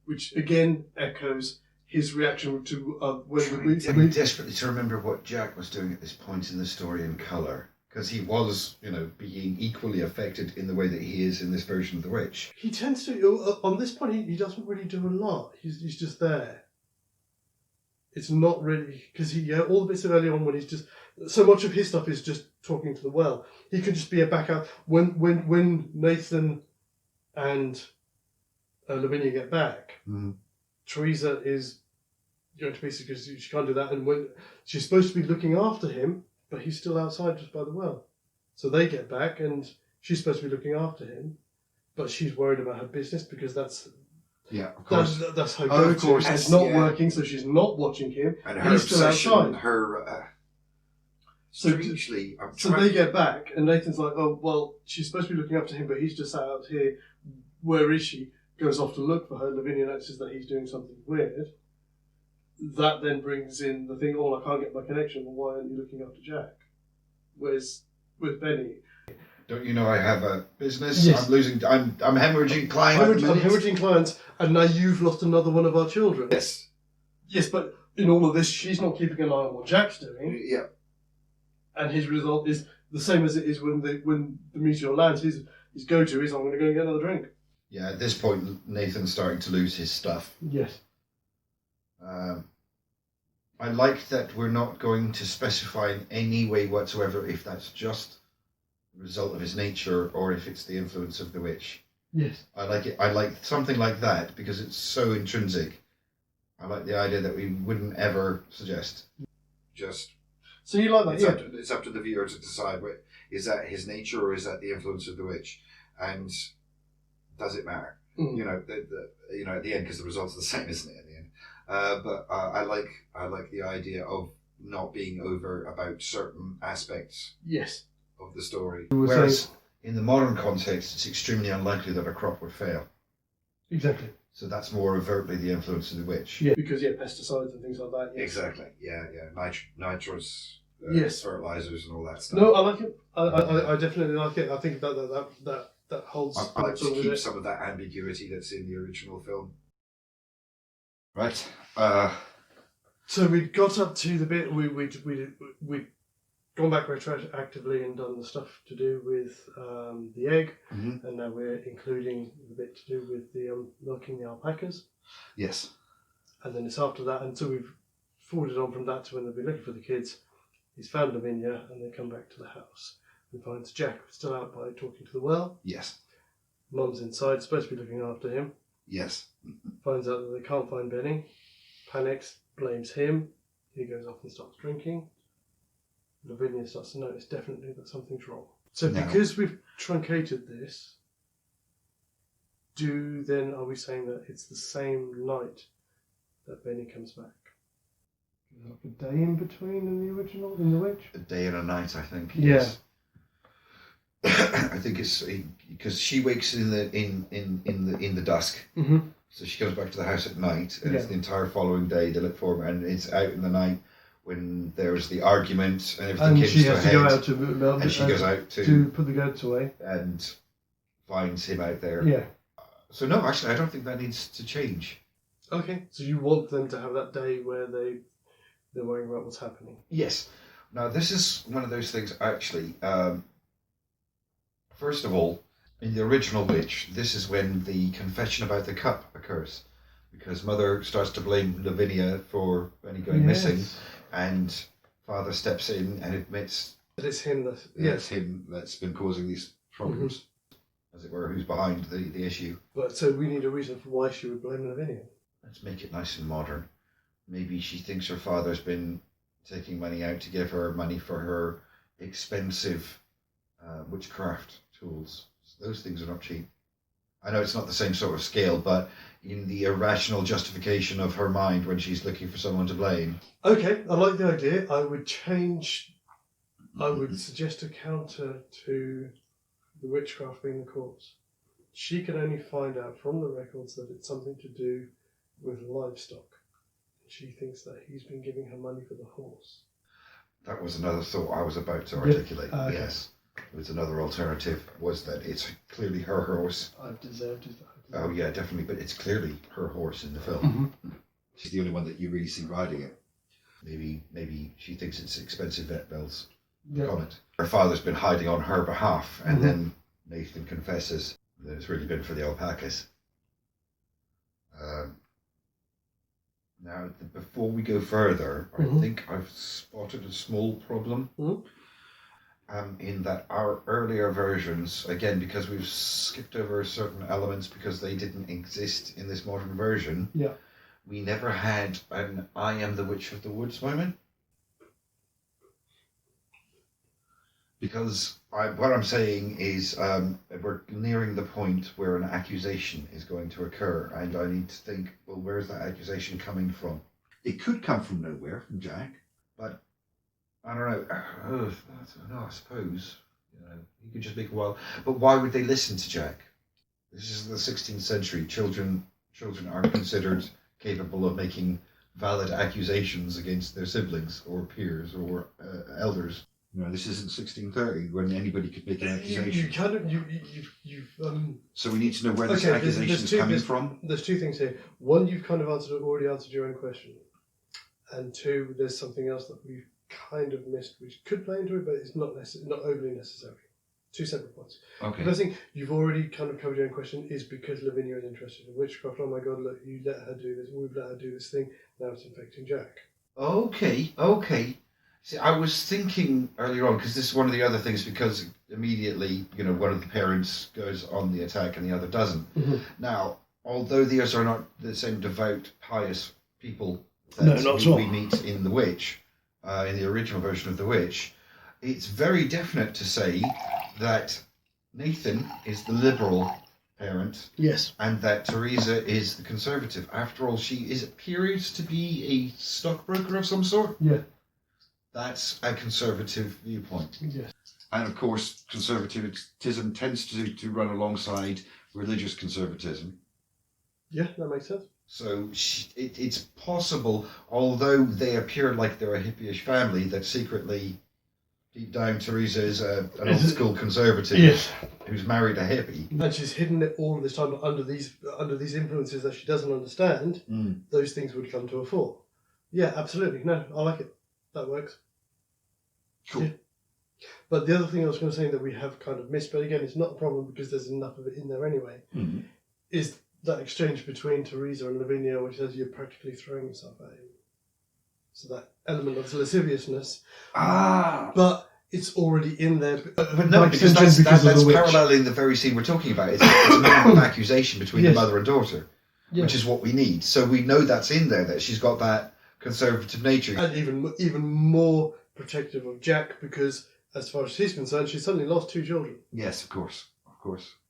Which again echoes his reaction to when we desperately to remember what Jack was doing at this point in the story in colour. Because he was, being equally affected in the way that he is in this version of the witch. He tends to, on this point, he doesn't really do a lot. He's just there. It's not really, because all the bits of early on when he's just, so much of his stuff is just talking to the well. He can just be a backup. When Nathan and Lavinia get back, Teresa is going to pieces because she can't do that. And when she's supposed to be looking after him, but he's still outside just by the well. So they get back and she's supposed to be looking after him, but she's worried about her business because that's of course. That's her of go-to. course, It's not yeah. working, so she's not watching him. And her He's still obsession, outside. her... strangely, I'm So trying... they get back and Nathan's like, oh, well, she's supposed to be looking after him, but he's just out here. Where is she? Goes off to look for her. Lavinia notices that he's doing something weird. That then brings in the thing, I can't get my connection. Well, why aren't you looking after Jack? Where's with Benny? Don't you know I have a business? Yes. I'm hemorrhaging clients. I'm hemorrhaging clients, and now you've lost another one of our children. Yes. Yes, but in all of this, she's not keeping an eye on what Jack's doing. Yeah. And his result is the same as it is when the meteor lands. His go-to is, I'm going to go and get another drink. Yeah, at this point, Nathan's starting to lose his stuff. Yes. I like that we're not going to specify in any way whatsoever if that's just the result of his nature or if it's the influence of the witch. Yes. I like it. I like something like that because it's so intrinsic. I like the idea that we wouldn't ever suggest. Just... So you like that, It's up to the viewer to decide, is that his nature or is that the influence of the witch? And does it matter? Mm. At the end, because the result's the same, isn't it? At the end, but I like the idea of not being over about certain aspects. Yes. Of the story. Whereas in the modern context, it's extremely unlikely that a crop would fail. Exactly. So that's more overtly the influence of the witch. Yeah, because pesticides and things like that. Yes. Exactly. Yeah. Nitrous. Yes. Fertilizers and all that stuff. No, I like it. I definitely like it. I think that holds. I like to keep some of that ambiguity that's in the original film. Right. So we got up to the bit we'd gone back retroactively and done the stuff to do with the egg, and now we're including the bit to do with the milking the alpacas. Yes. And then it's after that, and so we've forwarded on from that to when they'll be looking for the kids. He's found Lavinia, and they come back to the house and finds Jack still out by talking to the well. Yes. Mum's inside, supposed to be looking after him. Yes. Finds out that they can't find Benny. Panics, blames him. He goes off and starts drinking. Lavinia starts to notice definitely that something's wrong. So because we've truncated this, are we saying that it's the same night that Benny comes back? Like a day in between in the original, in the witch? A day and a night, I think. Yeah. Yes. I think it's because she wakes in the dusk. Mm-hmm. So she comes back to the house at night, and it's the entire following day they look for her, and it's out in the night when there's the argument and everything And she has to go out and she goes out to put the goats away and finds him out there. Yeah. So no, actually, I don't think that needs to change. Okay, so you want them to have that day where they're worrying about what's happening. Yes. Now this is one of those things. Actually, first of all, in the original Witch, this is when the confession about the cup occurs, because Mother starts to blame Lavinia for Benny going missing, and Father steps in and admits that it's him that it's him that's been causing these problems, as it were, who's behind the issue. But so we need a reason for why she would blame Lavinia. Let's make it nice and modern. Maybe she thinks her father's been taking money out to give her money for her expensive witchcraft tools. Those things are not cheap. I know it's not the same sort of scale, but in the irrational justification of her mind when she's looking for someone to blame. Okay, I like the idea. I would change I would suggest a counter to the witchcraft being the cause. She can only find out from the records that it's something to do with livestock. She thinks that he's been giving her money for the horse. That was another thought I was about to articulate. Okay. Yes. It was another alternative, was that it's clearly her horse. I've deserved it. Oh yeah, definitely, but it's clearly her horse in the film. Mm-hmm. She's the only one that you really see riding it. Maybe she thinks it's expensive vet bills. Yeah. Comment. Her father's been hiding on her behalf, and Mm-hmm. then Nathan confesses that it's really been for the alpacas. Now, before we go further, Mm-hmm. I think I've spotted a small problem. Mm-hmm. In that our earlier versions, again, because we've skipped over certain elements because they didn't exist in this modern version, Yeah. we never had an I am the Witch of the Woods moment. Because what I'm saying is we're nearing the point where an accusation is going to occur, and I need to think, well, where's that accusation coming from? It could come from nowhere, from Jack, but I don't know. I suppose he could just make a while. But why would they listen to Jack? This is the 16th century. Children aren't considered capable of making valid accusations against their siblings or peers or elders. This isn't 1630 when anybody could make an accusation. So we need to know where this accusation is coming from. There's two things here. One, you've kind of already answered your own question, and two, there's something else that we've kind of missed, which could play into it, but it's not overly necessary. Two separate points. Okay. The first thing, you've already kind of covered your own question, is because Lavinia is interested in witchcraft. Oh my God, look, you let her do this, we've let her do this thing, now it's infecting Jack. Okay. See, I was thinking earlier on, because this is one of the other things, because immediately, one of the parents goes on the attack and the other doesn't. Mm-hmm. Now, although these are not the same devout, pious people that we meet in The Witch, in the original version of The Witch, it's very definite to say that Nathan is the liberal parent. Yes. And that Teresa is the conservative. After all, she appears to be a stockbroker of some sort. Yeah. That's a conservative viewpoint. Yes. And of course, conservatism tends to run alongside religious conservatism. Yeah, that makes sense. So it's possible, although they appear like they're a hippie-ish family, that secretly, deep down, Teresa is an old-school conservative who's married a hippie. And she's hidden it all this time, but under these influences that she doesn't understand, those things would come to a fore. Yeah, absolutely. No, I like it. That works. Cool. Yeah. But the other thing I was going to say that we have kind of missed, but again, it's not a problem because there's enough of it in there anyway, is that exchange between Teresa and Lavinia, which says you're practically throwing yourself at him. So that element of lasciviousness. But it's already in there. But no, because that's paralleling the very scene we're talking about. It's a moment of accusation between the mother and daughter, which is what we need. So we know that's in there, that she's got that conservative nature. And even more protective of Jack, because as far as she's concerned, she's suddenly lost 2 children. Yes, of course,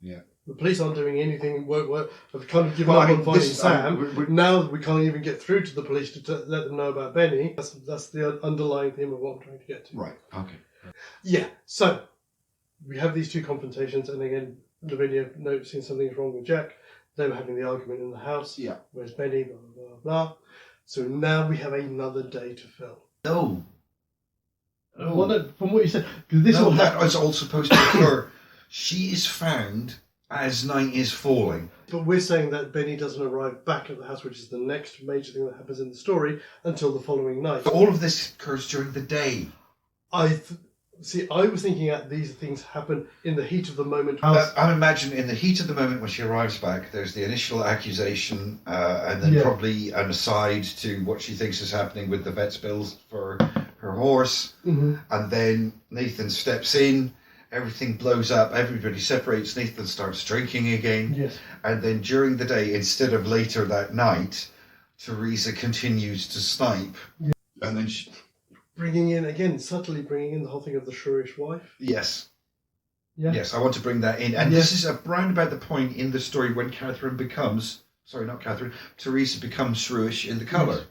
yeah. The police aren't doing anything. Have kind of given up on finding Sam. Now we can't even get through to the police to let them know about Benny. That's the underlying theme of what I'm trying to get to. Right. Okay. Yeah. So we have these 2 confrontations, and again, Lavinia noticing something's wrong with Jack. They were having the argument in the house. Yeah. Where's Benny? Blah blah blah blah. So now we have another day to fill. No. Well, no, from what you said, this all that was all supposed to occur. She is found as night is falling. But we're saying that Benny doesn't arrive back at the house, which is the next major thing that happens in the story, until the following night. All of this occurs during the day. I was thinking that these things happen in the heat of the moment. I imagine in the heat of the moment when she arrives back, there's the initial accusation, and then probably an aside to what she thinks is happening with the vet's bills for her horse. Mm-hmm. And then Nathan steps in, everything blows up, everybody separates, Nathan starts drinking again. Yes. And then during the day, instead of later that night, Teresa continues to snipe. Yeah. And then she... subtly bringing in the whole thing of the shrewish wife. Yes. Yeah. Yes, I want to bring that in. And this is around about the point in the story when Teresa becomes shrewish in the colour. Yes.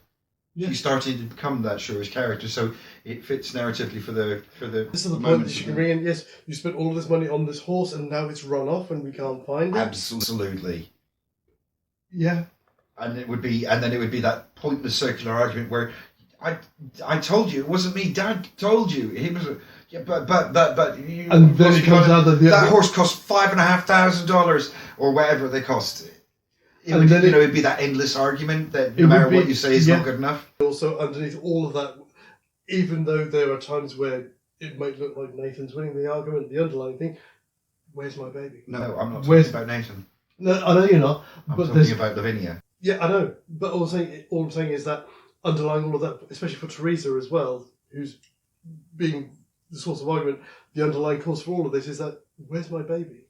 She's starting to become that shrewish character, so it fits narratively for the This is the point that she can bring in. Yes, you spent all of this money on this horse, and now it's run off, and we can't find it. Absolutely. Yeah. And then it would be that pointless circular argument where I told you it wasn't me. Dad told you he was. But you. And then it comes out that horse cost $5,500 or whatever they cost. It'd be that endless argument that no matter what you say is not good enough. Also, underneath all of that, even though there are times where it might look like Nathan's winning the argument, the underlying thing, where's my baby? No, I'm not talking about Nathan. No, I know you're not. I'm talking about Lavinia. Yeah, I know. But all I'm saying is that underlying all of that, especially for Teresa as well, who's being the source of argument, the underlying cause for all of this is that, where's my baby?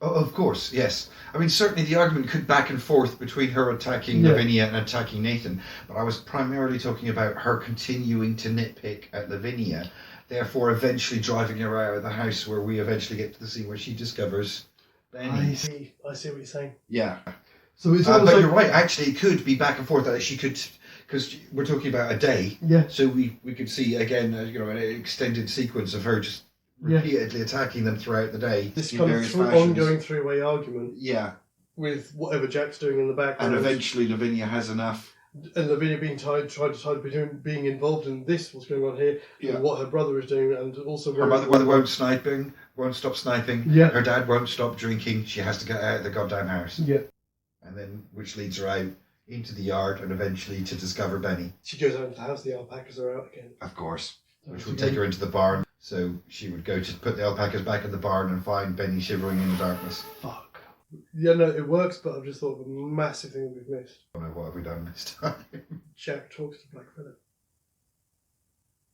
Of course, yes. I mean, certainly the argument could back and forth between her attacking Lavinia and attacking Nathan, but I was primarily talking about her continuing to nitpick at Lavinia, therefore eventually driving her out of the house, where we eventually get to the scene where she discovers Benny. I see what you're saying. Yeah. So it's but you're right, actually it could be back and forth, that she could, because we're talking about a day, so we could see again an extended sequence of her just repeatedly attacking them throughout the day. This kind of ongoing three-way argument. Yeah. With whatever Jack's doing in the background. And eventually Lavinia has enough. And Lavinia trying to decide between being involved in this, what's going on here, and what her brother is doing, and also... Her mother won't stop sniping. Yeah. Her dad won't stop drinking. She has to get out of the goddamn house. Yeah. And then, which leads her out into the yard and eventually to discover Benny. She goes out into the house, the alpacas are out again. Of course. Which will take her into the barn. So she would go to put the alpacas back in the barn and find Benny shivering in the darkness. Fuck. Yeah, no, it works, but I've just thought of a massive thing that we've missed. I don't know, what have we done this time? Jack talks to Black Phillip.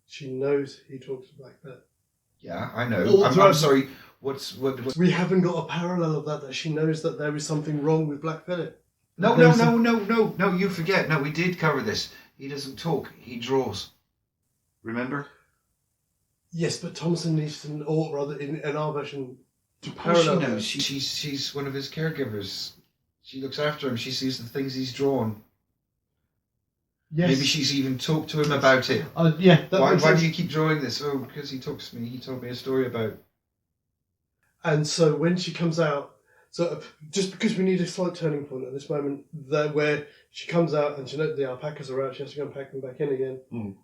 She knows he talks to Black Phillip. Yeah, I know. I'm sorry. What? We haven't got a parallel of that she knows that there is something wrong with Black Phillip. No, you forget. No, we did cover this. He doesn't talk, he draws. Remember? Yes, but Thomason needs to, or rather in our version, to parallel. She knows. She's one of his caregivers. She looks after him. She sees the things he's drawn. Yes. Maybe she's even talked to him about it. Yeah. Why do you keep drawing this? Oh, because he talks to me. He told me a story about. And so when she comes out, so just because we need a slight turning point at this moment, where she comes out and she knows the alpacas are out, she has to go and pack them back in again. Mm.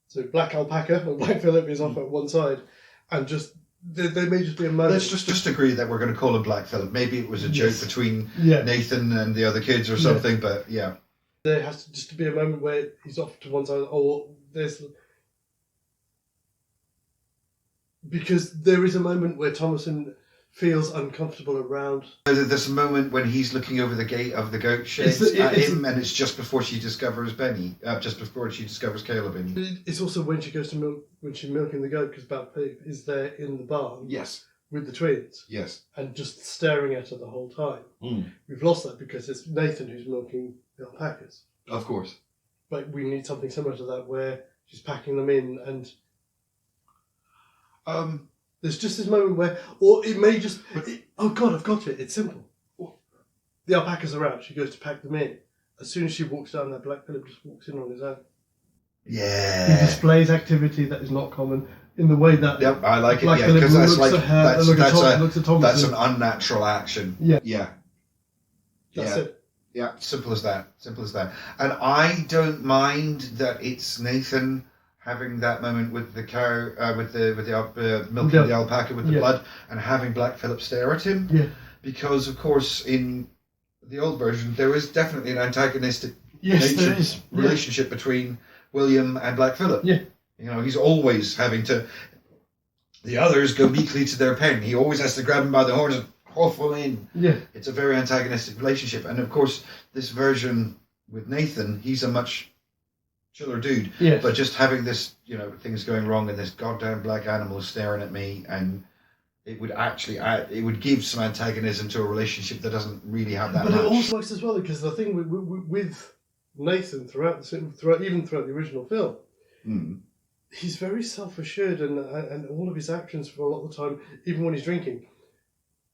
So Black Alpaca and Black Phillip is off at one side, and just they may just be a moment. Let's just agree that we're going to call him Black Phillip. Maybe it was a joke between Nathan and the other kids or something, but yeah. There has to just be a moment where he's off to one side, or because there is a moment where Thomason feels uncomfortable around. There's a moment when he's looking over the gate of the goat shed at him, and it's just before she discovers Benny, just before she discovers Caleb. It's also when she goes to milk, when she's milking the goat, because Black Phillip is there in the barn. Yes. With the twins. Yes. And just staring at her the whole time. Mm. We've lost that because it's Nathan who's milking the alpacas. Of course. But we need something similar to that where she's packing them in and... There's just this moment where, or it may just, oh God, I've got it. It's simple. The alpacas are out. She goes to pack them in. As soon as she walks down there, Black Phillip just walks in on his own. Yeah. He displays activity that is not common in the way that. Yep, I like it. Black because that's like that's an unnatural action. Yeah. Yeah. That's it. Yeah. Simple as that. Simple as that. And I don't mind that it's Nathan having that moment with the cow, with the milking the alpaca with the blood, and having Black Phillip stare at him. Yeah. Because of course in the old version there is definitely an antagonistic relationship between William and Black Phillip. Yeah. He's always having to. The others go meekly to their pen. He always has to grab him by the horns and hoof him in. Yeah. It's a very antagonistic relationship, and of course this version with Nathan, he's a much chiller dude, but just having this, things going wrong and this goddamn black animal staring at me, and it would actually it would give some antagonism to a relationship that doesn't really have that. But much. It also works as well because the thing with Nathan throughout the original film, he's very self-assured and all of his actions for a lot of the time, even when he's drinking.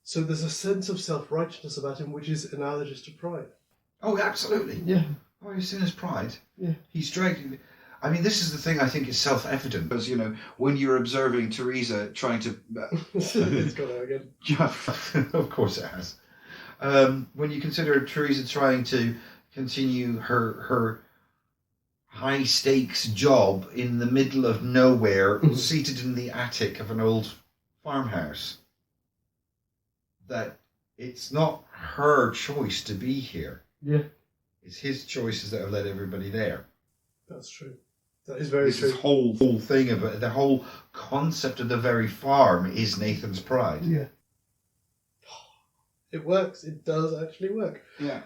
So there's a sense of self-righteousness about him, which is analogous to pride. Oh, absolutely. Yeah. Oh, he's in his pride. Yeah. He's dragging. I mean, this is the thing I think is self-evident. Because, when you're observing Teresa trying to... It's gone out again. Yeah, of course it has. When you consider Teresa trying to continue her high-stakes job in the middle of nowhere, seated in the attic of an old farmhouse, that it's not her choice to be here. Yeah. It's his choices that have led everybody there. That's true. That is very true. This whole thing of it, the whole concept of the very farm is Nathan's pride. Yeah. It works. It does actually work. Yeah.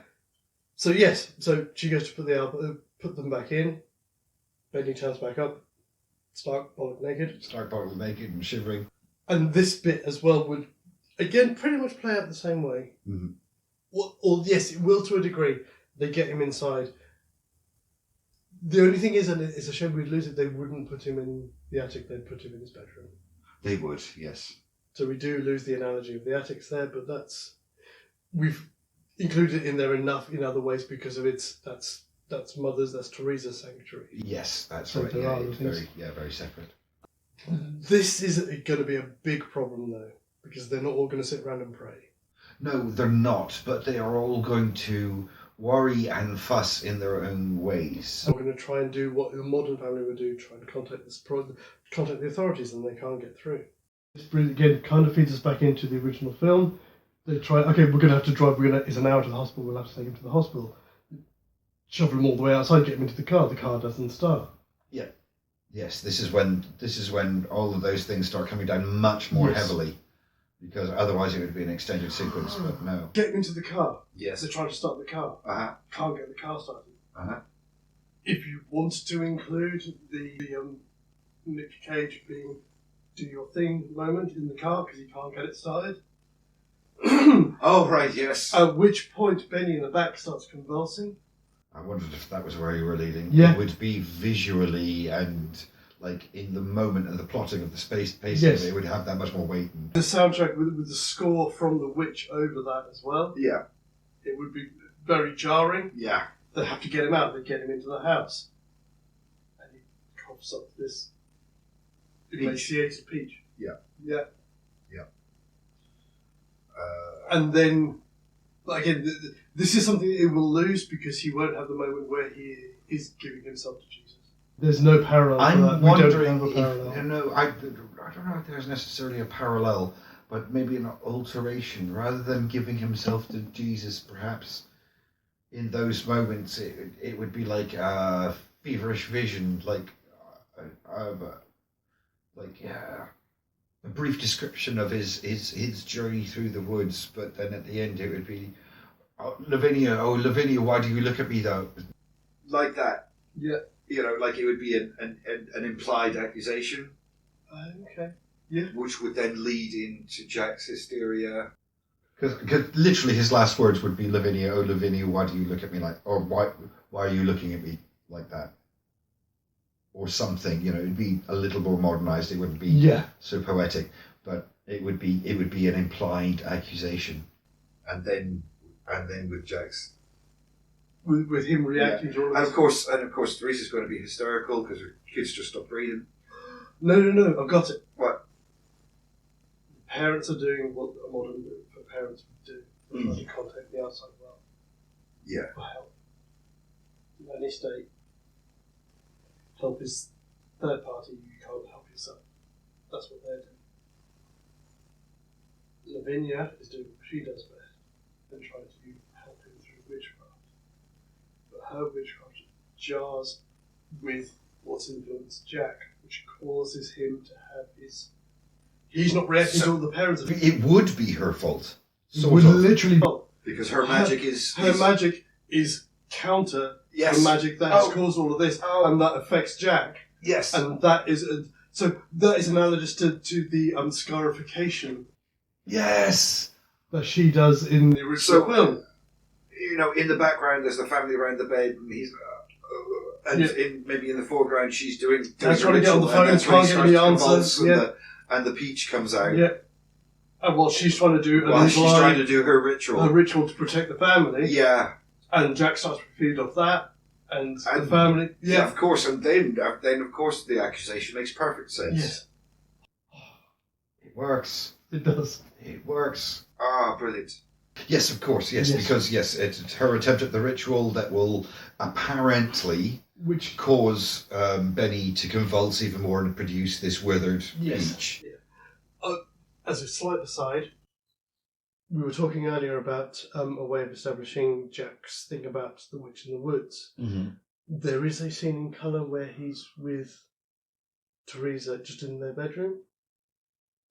So yes, so she goes to put them back in. Benny turns back up. Stark bollock naked. Stark bottle naked and shivering. And this bit as well would, again, pretty much play out the same way. Mm-hmm. Or yes, it will to a degree. They get him inside. The only thing is, and it's a shame we'd lose it, they wouldn't put him in the attic, they'd put him in his bedroom. They would, yes. So we do lose the analogy of the attics there, but we've included it in there enough in other ways because of that's Mother's, that's Teresa's sanctuary. Yes, that's So right. there Yeah, are it's things. very separate. This is going to be a big problem though, because they're not all going to sit around and pray. No, they're not, but they are all going to worry and fuss in their own ways. We're going to try and do what a modern family would do, try and contact the authorities, and they can't get through. This again kind of feeds us back into the original film. They try, okay, we're going to have to drive, it's an hour to the hospital, we'll have to take him to the hospital. Shove him all the way outside, get him into the car doesn't start. Yeah. Yes, this is when all of those things start coming down much more heavily. Because otherwise it would be an extended sequence, but no. Get him into the car. Yes. They're trying to start the car. Uh-huh. Can't get the car started. Uh-huh. If you want to include the Nick Cage being do your thing moment in the car because he can't get it started. Oh, right, yes. At which point Benny in the back starts convulsing. I wondered if that was where you were leading. Yeah. It would be visually and like in the moment of the plotting of the pacing, Yes. it would have that much more weight. And... The soundtrack with the score from The Witch over that as well. Yeah. It would be very jarring. Yeah. They have to get him out. They get him into the house. And he coughs up this emaciated Peach. Yeah. Yeah. Yeah. And then, again, this is something that it will lose because he won't have the moment where he is giving himself to Jesus. There's no parallel. I'm wondering we don't have a parallel. if, no, I don't know if there's necessarily a parallel, but maybe an alteration. Rather than giving himself to Jesus, perhaps in those moments it would be like a feverish vision, like a brief description of his journey through the woods, but then at the end it would be, Lavinia, why do you look at me though? Like that. Yeah. Like it would be an implied accusation. Okay. Yeah. Which would then lead into Jack's hysteria. Because literally his last words would be, Lavinia, oh Lavinia, why do you look at me like, or why are you looking at me like that? Or something, it'd be a little more modernized. It wouldn't be so poetic, but it would be an implied accusation. And then with Jack's, with him reacting to all and this. of course, Teresa's going to be hysterical because her kids just stopped breathing. No, I've got it. What? Parents are doing what a modern parents would do. They're trying to contact the outside world. Yeah. For help. In any state, help is third party, you can't help yourself. That's what they're doing. Lavinia is doing what she does best and trying to help him through witchcraft. But her witchcraft jars with what's influenced Jack, which causes him to have his... He's not reacting to all the parents. It would be her fault. Would literally... Because her magic is... Her magic is counter Yes. the magic that has caused all of this, and that affects Jack. Yes. And that is so that is analogous to the scarification. Yes. That she does in the original film. In the background, there's the family around the bed, and he's, maybe in the foreground, she's doing. Dad's trying to get on the phone, can't get any answers. And the peach comes out. Yeah. And while she's trying to do, she's trying to do her ritual. Her ritual to protect the family. Yeah. And Jack starts to feed off that. And the family... Yeah, of course. And then of course, the accusation makes perfect sense. Yes. It works. It does. It works. Ah, brilliant. Yes, of course, yes. Because, yes, it's her attempt at the ritual that will apparently cause Benny to convulse even more and produce this withered peach. Yeah. As a slight aside, we were talking earlier about a way of establishing Jack's thing about the witch in the woods. Mm-hmm. There is a scene in colour where he's with Teresa just in their bedroom.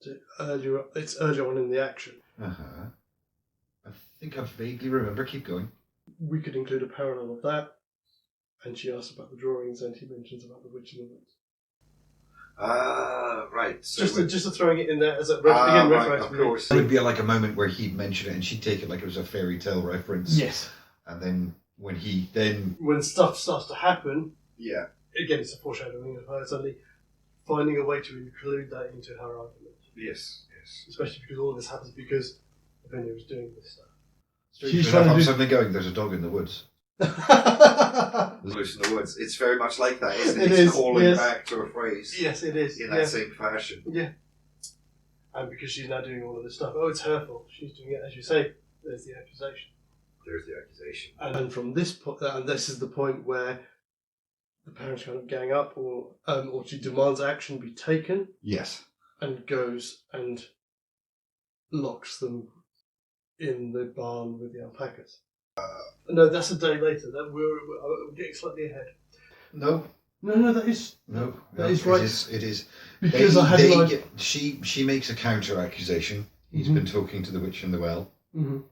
It's earlier on in the action. Uh-huh. I think I vaguely remember. Keep going. We could include a parallel of that. And she asks about the drawings, and he mentions about the witch in the woods. Right. So just throwing it in there as a reference. Of course. It would be like a moment where he'd mention it, and she'd take it like it was a fairy tale reference. Yes. And then when stuff starts to happen, yeah. Again, it's a foreshadowing of her suddenly finding a way to include that into her argument. Yes. Especially because all this happens because Vinny was doing this stuff. She's trying to do... suddenly going, there's a dog in the woods. Loose in the woods. It's very much like that, isn't it? It's calling back to a phrase. Yes, it is. In that same fashion. Yeah. And because she's now doing all of this stuff, it's her fault. She's doing it, as you say. There's the accusation. And from this point, and this is the point where the parents kind of gang up, or she demands action be taken. Yes. And goes and locks them in the barn with the alpacas. No, that's a day later. We're getting slightly ahead. No, that is right. It is because she makes a counter accusation. He's been talking to the witch in the well, and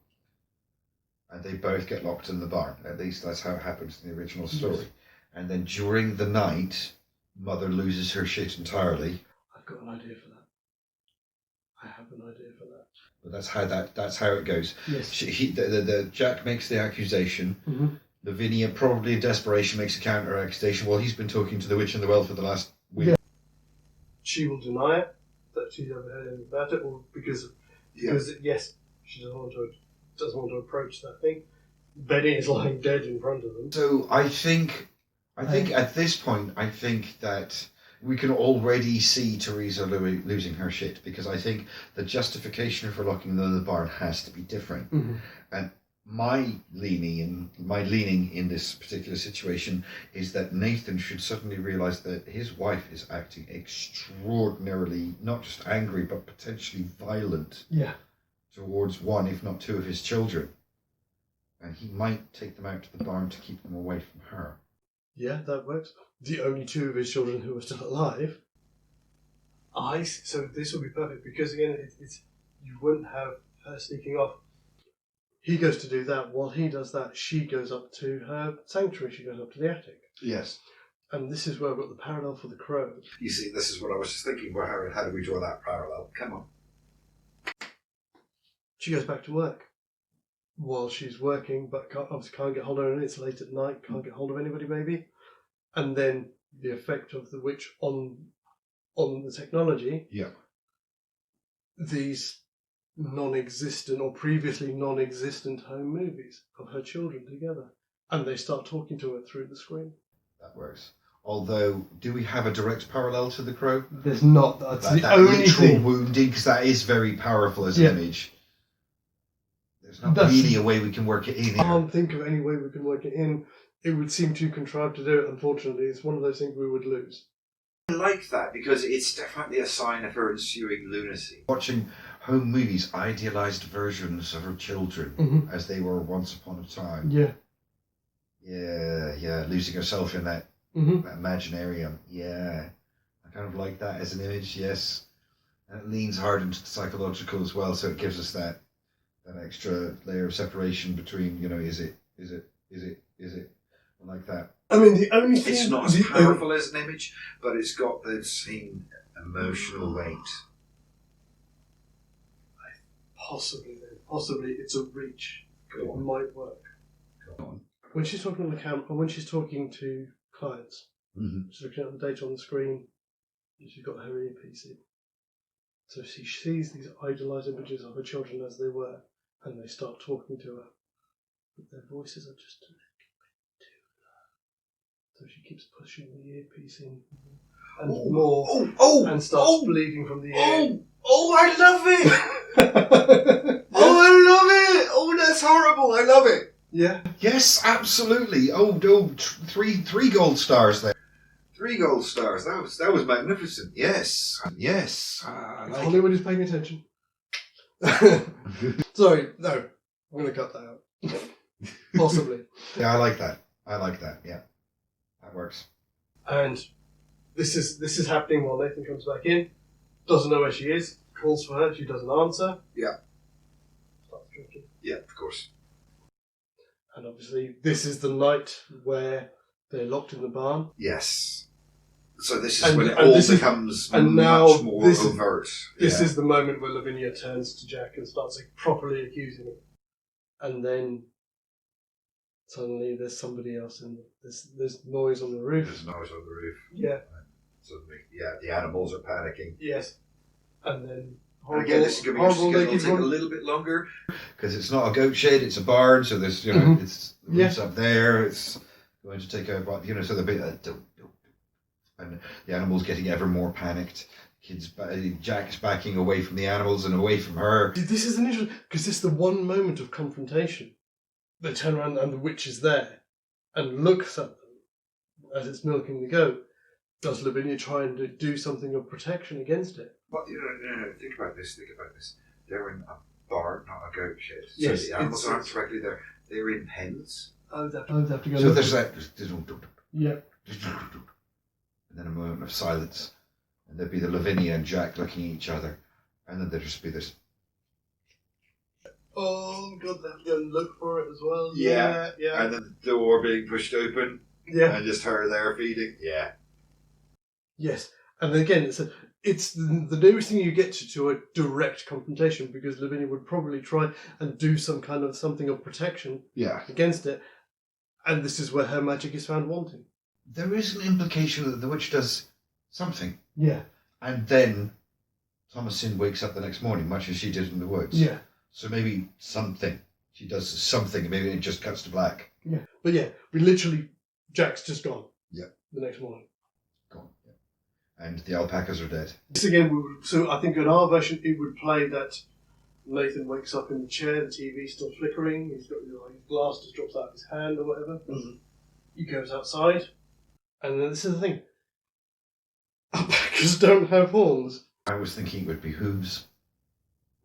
they both get locked in the barn. At least that's how it happens in the original story. Yes. And then during the night, Mother loses her shit entirely. I've got an idea for that. I have an idea for that. But that's how it goes. Yes. The Jack makes the accusation. Mm-hmm. The Vinny, probably in desperation, makes a counter accusation. Well, he's been talking to the witch in the well for the last week. Yeah. She will deny it, that she's ever heard anything about it, or because she doesn't want to approach that thing. Benny is lying dead in front of them. So I think at this point, that we can already see Teresa losing her shit, because I think the justification for locking them in the barn has to be different. Mm-hmm. And my leaning in this particular situation is that Nathan should suddenly realise that his wife is acting extraordinarily, not just angry, but potentially violent towards one, if not two, of his children. And he might take them out to the barn to keep them away from her. Yeah, that works. The only two of his children who are still alive. So this will be perfect, because again, it's you wouldn't have her sneaking off. He goes to do that. While he does that, she goes up to her sanctuary. She goes up to the attic. Yes. And this is where I've got the parallel for the crow. You see, this is what I was just thinking. Well, how do we draw that parallel? Come on. She goes back to work. While she's working, but obviously can't get hold of her, and it's late at night, can't get hold of anybody maybe. And then the effect of the witch on the technology. Yeah. These non-existent or previously non-existent home movies of her children together. And they start talking to her through the screen. That works. Although, do we have a direct parallel to the crow? There's not. That's the that only literal thing. Wounding, because that is very powerful as an image. There's not really a way we can work it in here. I can't think of any way we can work it in. It would seem too contrived to do it, unfortunately. It's one of those things we would lose. I like that, because it's definitely a sign of her ensuing lunacy. Watching home movies, idealised versions of her children as they were once upon a time. Yeah. Yeah, losing herself in that imaginarium. Yeah. I kind of like that as an image, yes. And it leans hard into the psychological as well, so it gives us that extra layer of separation between, is it, like that. I mean, the only thing... It's not as powerful as an image, but it's got the same emotional weight. Possibly it's a reach. Go on. It might work. Go on. When she's talking on the camera, or when she's talking to clients, she's looking at the data on the screen, and she's got her earpiece in. So she sees these idealised images of her children as they were, and they start talking to her. But their voices are just a little bit too low. So she keeps pushing the earpiece in and more, and starts bleeding from the ear. I love it! I love it! Oh, that's horrible! I love it! Yeah. Yes, absolutely. Three gold stars there. 3 gold stars. That was magnificent. Yes. Yes. I like Hollywood is paying attention. Sorry, no. I'm going to cut that out. Possibly. Yeah, I like that. Yeah. That works. And this is happening while Nathan comes back in. Doesn't know where she is. Calls for her. She doesn't answer. Yeah. Starts drinking. Yeah, of course. And obviously, this is the night where they're locked in the barn. Yes. So this is when it all becomes much more overt. This is the moment where Lavinia turns to Jack and starts properly accusing him. And then suddenly there's somebody else in there's noise on the roof. There's noise on the roof. Yeah. Suddenly, the animals are panicking. Yes. And then again, this is going to take a little bit longer. Because it's not a goat shed, it's a barn, so there's, it's the roof's up there, it's going to take a, so the bit, and the animals getting ever more panicked. Jack's backing away from the animals and away from her. This is an interesting, because this is the one moment of confrontation. They turn around and the witch is there and looks at them as it's milking the goat. Does Lavinia try and do something of protection against it? But think about this. They're in a barn, not a goat shed. Yes, so the animals aren't directly there. They're in pens. Oh, they have to go. So there's that. Yeah. And then a moment of silence. And there'd be the Lavinia and Jack looking at each other. And then there'd just be this. Oh, God, they have to go and look for it as well. Yeah. Yeah. And then the door being pushed open. Yeah. And just her there feeding. Yeah. Yes. And then again, it's the nearest thing you get to a direct confrontation, because Lavinia would probably try and do some kind of something of protection against it. And this is where her magic is found wanting. There is an implication that the witch does something. Yeah. And then Thomasin wakes up the next morning, much as she did in the woods. Yeah. So maybe something. She does something, maybe it just cuts to black. Yeah. But yeah, Jack's just gone. Yeah. The next morning. Gone. Yeah. And the alpacas are dead. This again, so I think in our version it would play that Nathan wakes up in the chair, the TV's still flickering, he's got his glass just drops out of his hand or whatever. Mm-hmm. He goes outside, and then this is the thing. Alpacas don't have horns. I was thinking it would be hooves.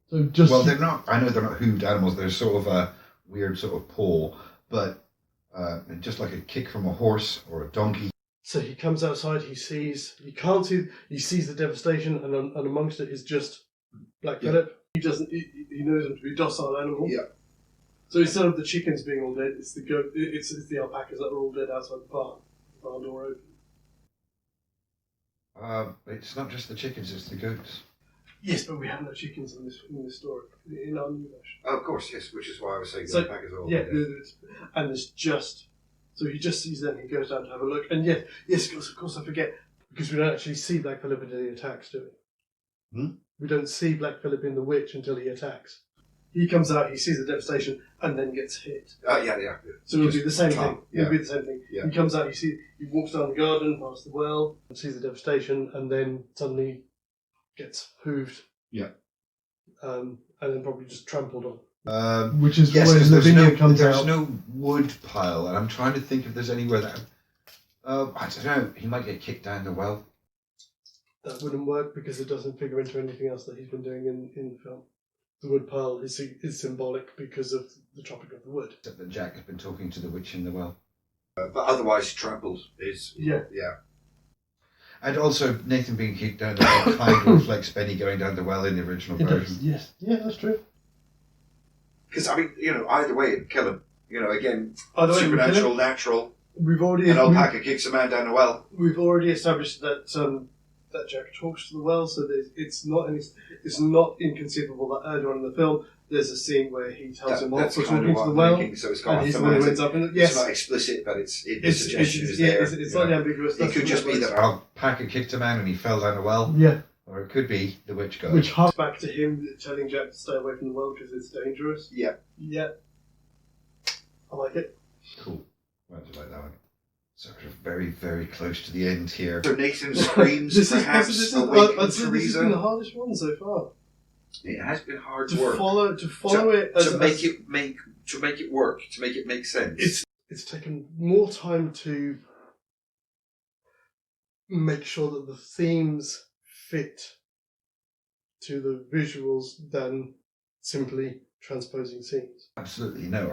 So just they're not. I know they're not hooved animals. They're sort of a weird sort of paw, but just like a kick from a horse or a donkey. So he comes outside. He sees the devastation, and amongst it is just Black Phillip. He knows him to be a docile animal. Yeah. So instead of the chickens being all dead, it's the goat. It's the alpacas that are all dead outside the barn. The barn door open. It's not just the chickens; it's the goats. Yes, but we have no chickens in this story in our new version. Oh, of course, yes. Which is why I was saying the alpacas are all dead. And there's just so he just sees them. He goes down to have a look, and yes, of course I forget, because we don't actually see Black Phillip until he attacks, do we? We don't see Black Phillip in the witch until he attacks. He comes out, he sees the devastation, and then gets hit. Yeah. So it'll be the same thing. Yeah. It'll be the same thing. Yeah. He comes out, he walks down the garden, past the well, and sees the devastation, and then suddenly gets hooved. Yeah. And then probably just trampled on. Which is where Lavinia comes out. There's no wood pile, and I'm trying to think if there's anywhere that. I don't know. He might get kicked down the well. That wouldn't work because it doesn't figure into anything else that he's been doing in the film. The wood pile is symbolic because of the Tropic of the Wood. Except that Jack has been talking to the witch in the well. But otherwise, trampled is... Yeah. And also, Nathan being kicked down the well kind of reflects Benny going down the well in the original version. Yes. Yeah, that's true. Because, I mean, either way, it'd kill him. Again, either supernatural, natural. An alpaca kicks a man down the well. We've already established that that Jack talks to the well, so it's not inconceivable that earlier on in the film there's a scene where he tells him off for talking to the well, so it's got and he's the one who ends up in it. Yes, it's not explicit, but the suggestion is there. It's slightly ambiguous. It could just be that alpaca kicked a man and he fell down the well. Yeah. Or it could be the witch god. Which harks back to him telling Jack to stay away from the well because it's dangerous. Yeah. Yeah. I like it. Cool. Right, I like that one. sort of very, very close to the end here. So Nathan screams, perhaps I'd say awaken this has been the Teresa. hardest one so far. It has been hard To work follow it to make it work, to make it make sense. It's taken more time to make sure that the themes fit to the visuals than simply transposing scenes. Absolutely, no.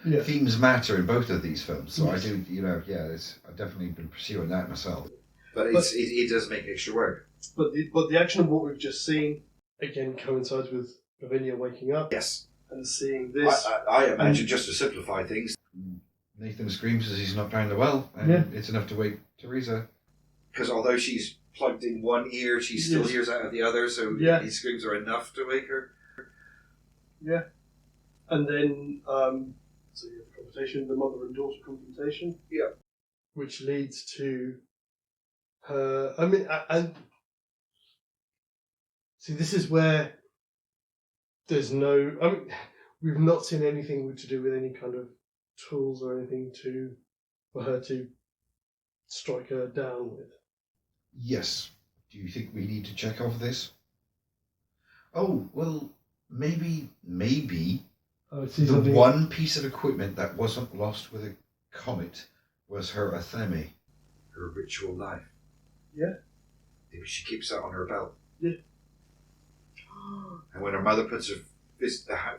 Yeah. Themes matter in both of these films, so Yes. I do. I've definitely been pursuing that myself. But it does make extra work. But the action of what we've just seen again coincides with Lavinia waking up Yes. and seeing this. I imagine, just to simplify things, Nathan screams as he's knocked down the well, and Yeah. it's enough to wake Teresa. because although she's plugged in one ear, she still Yes. hears out of the other, so Yeah. his screams are enough to wake her. Yeah. And then, so you have the confrontation, the mother and daughter confrontation. Yeah. Which leads to her. I mean, and see, this is where there's no. I mean, we've not seen anything to do with any kind of tools or anything for her to strike her down with. Yes. Do you think we need to check off this? Oh, well, maybe Oh, see the something. one piece of equipment that wasn't lost with a comet was her athame. Her ritual knife. Yeah. Maybe she keeps that on her belt. Yeah. And when her mother puts her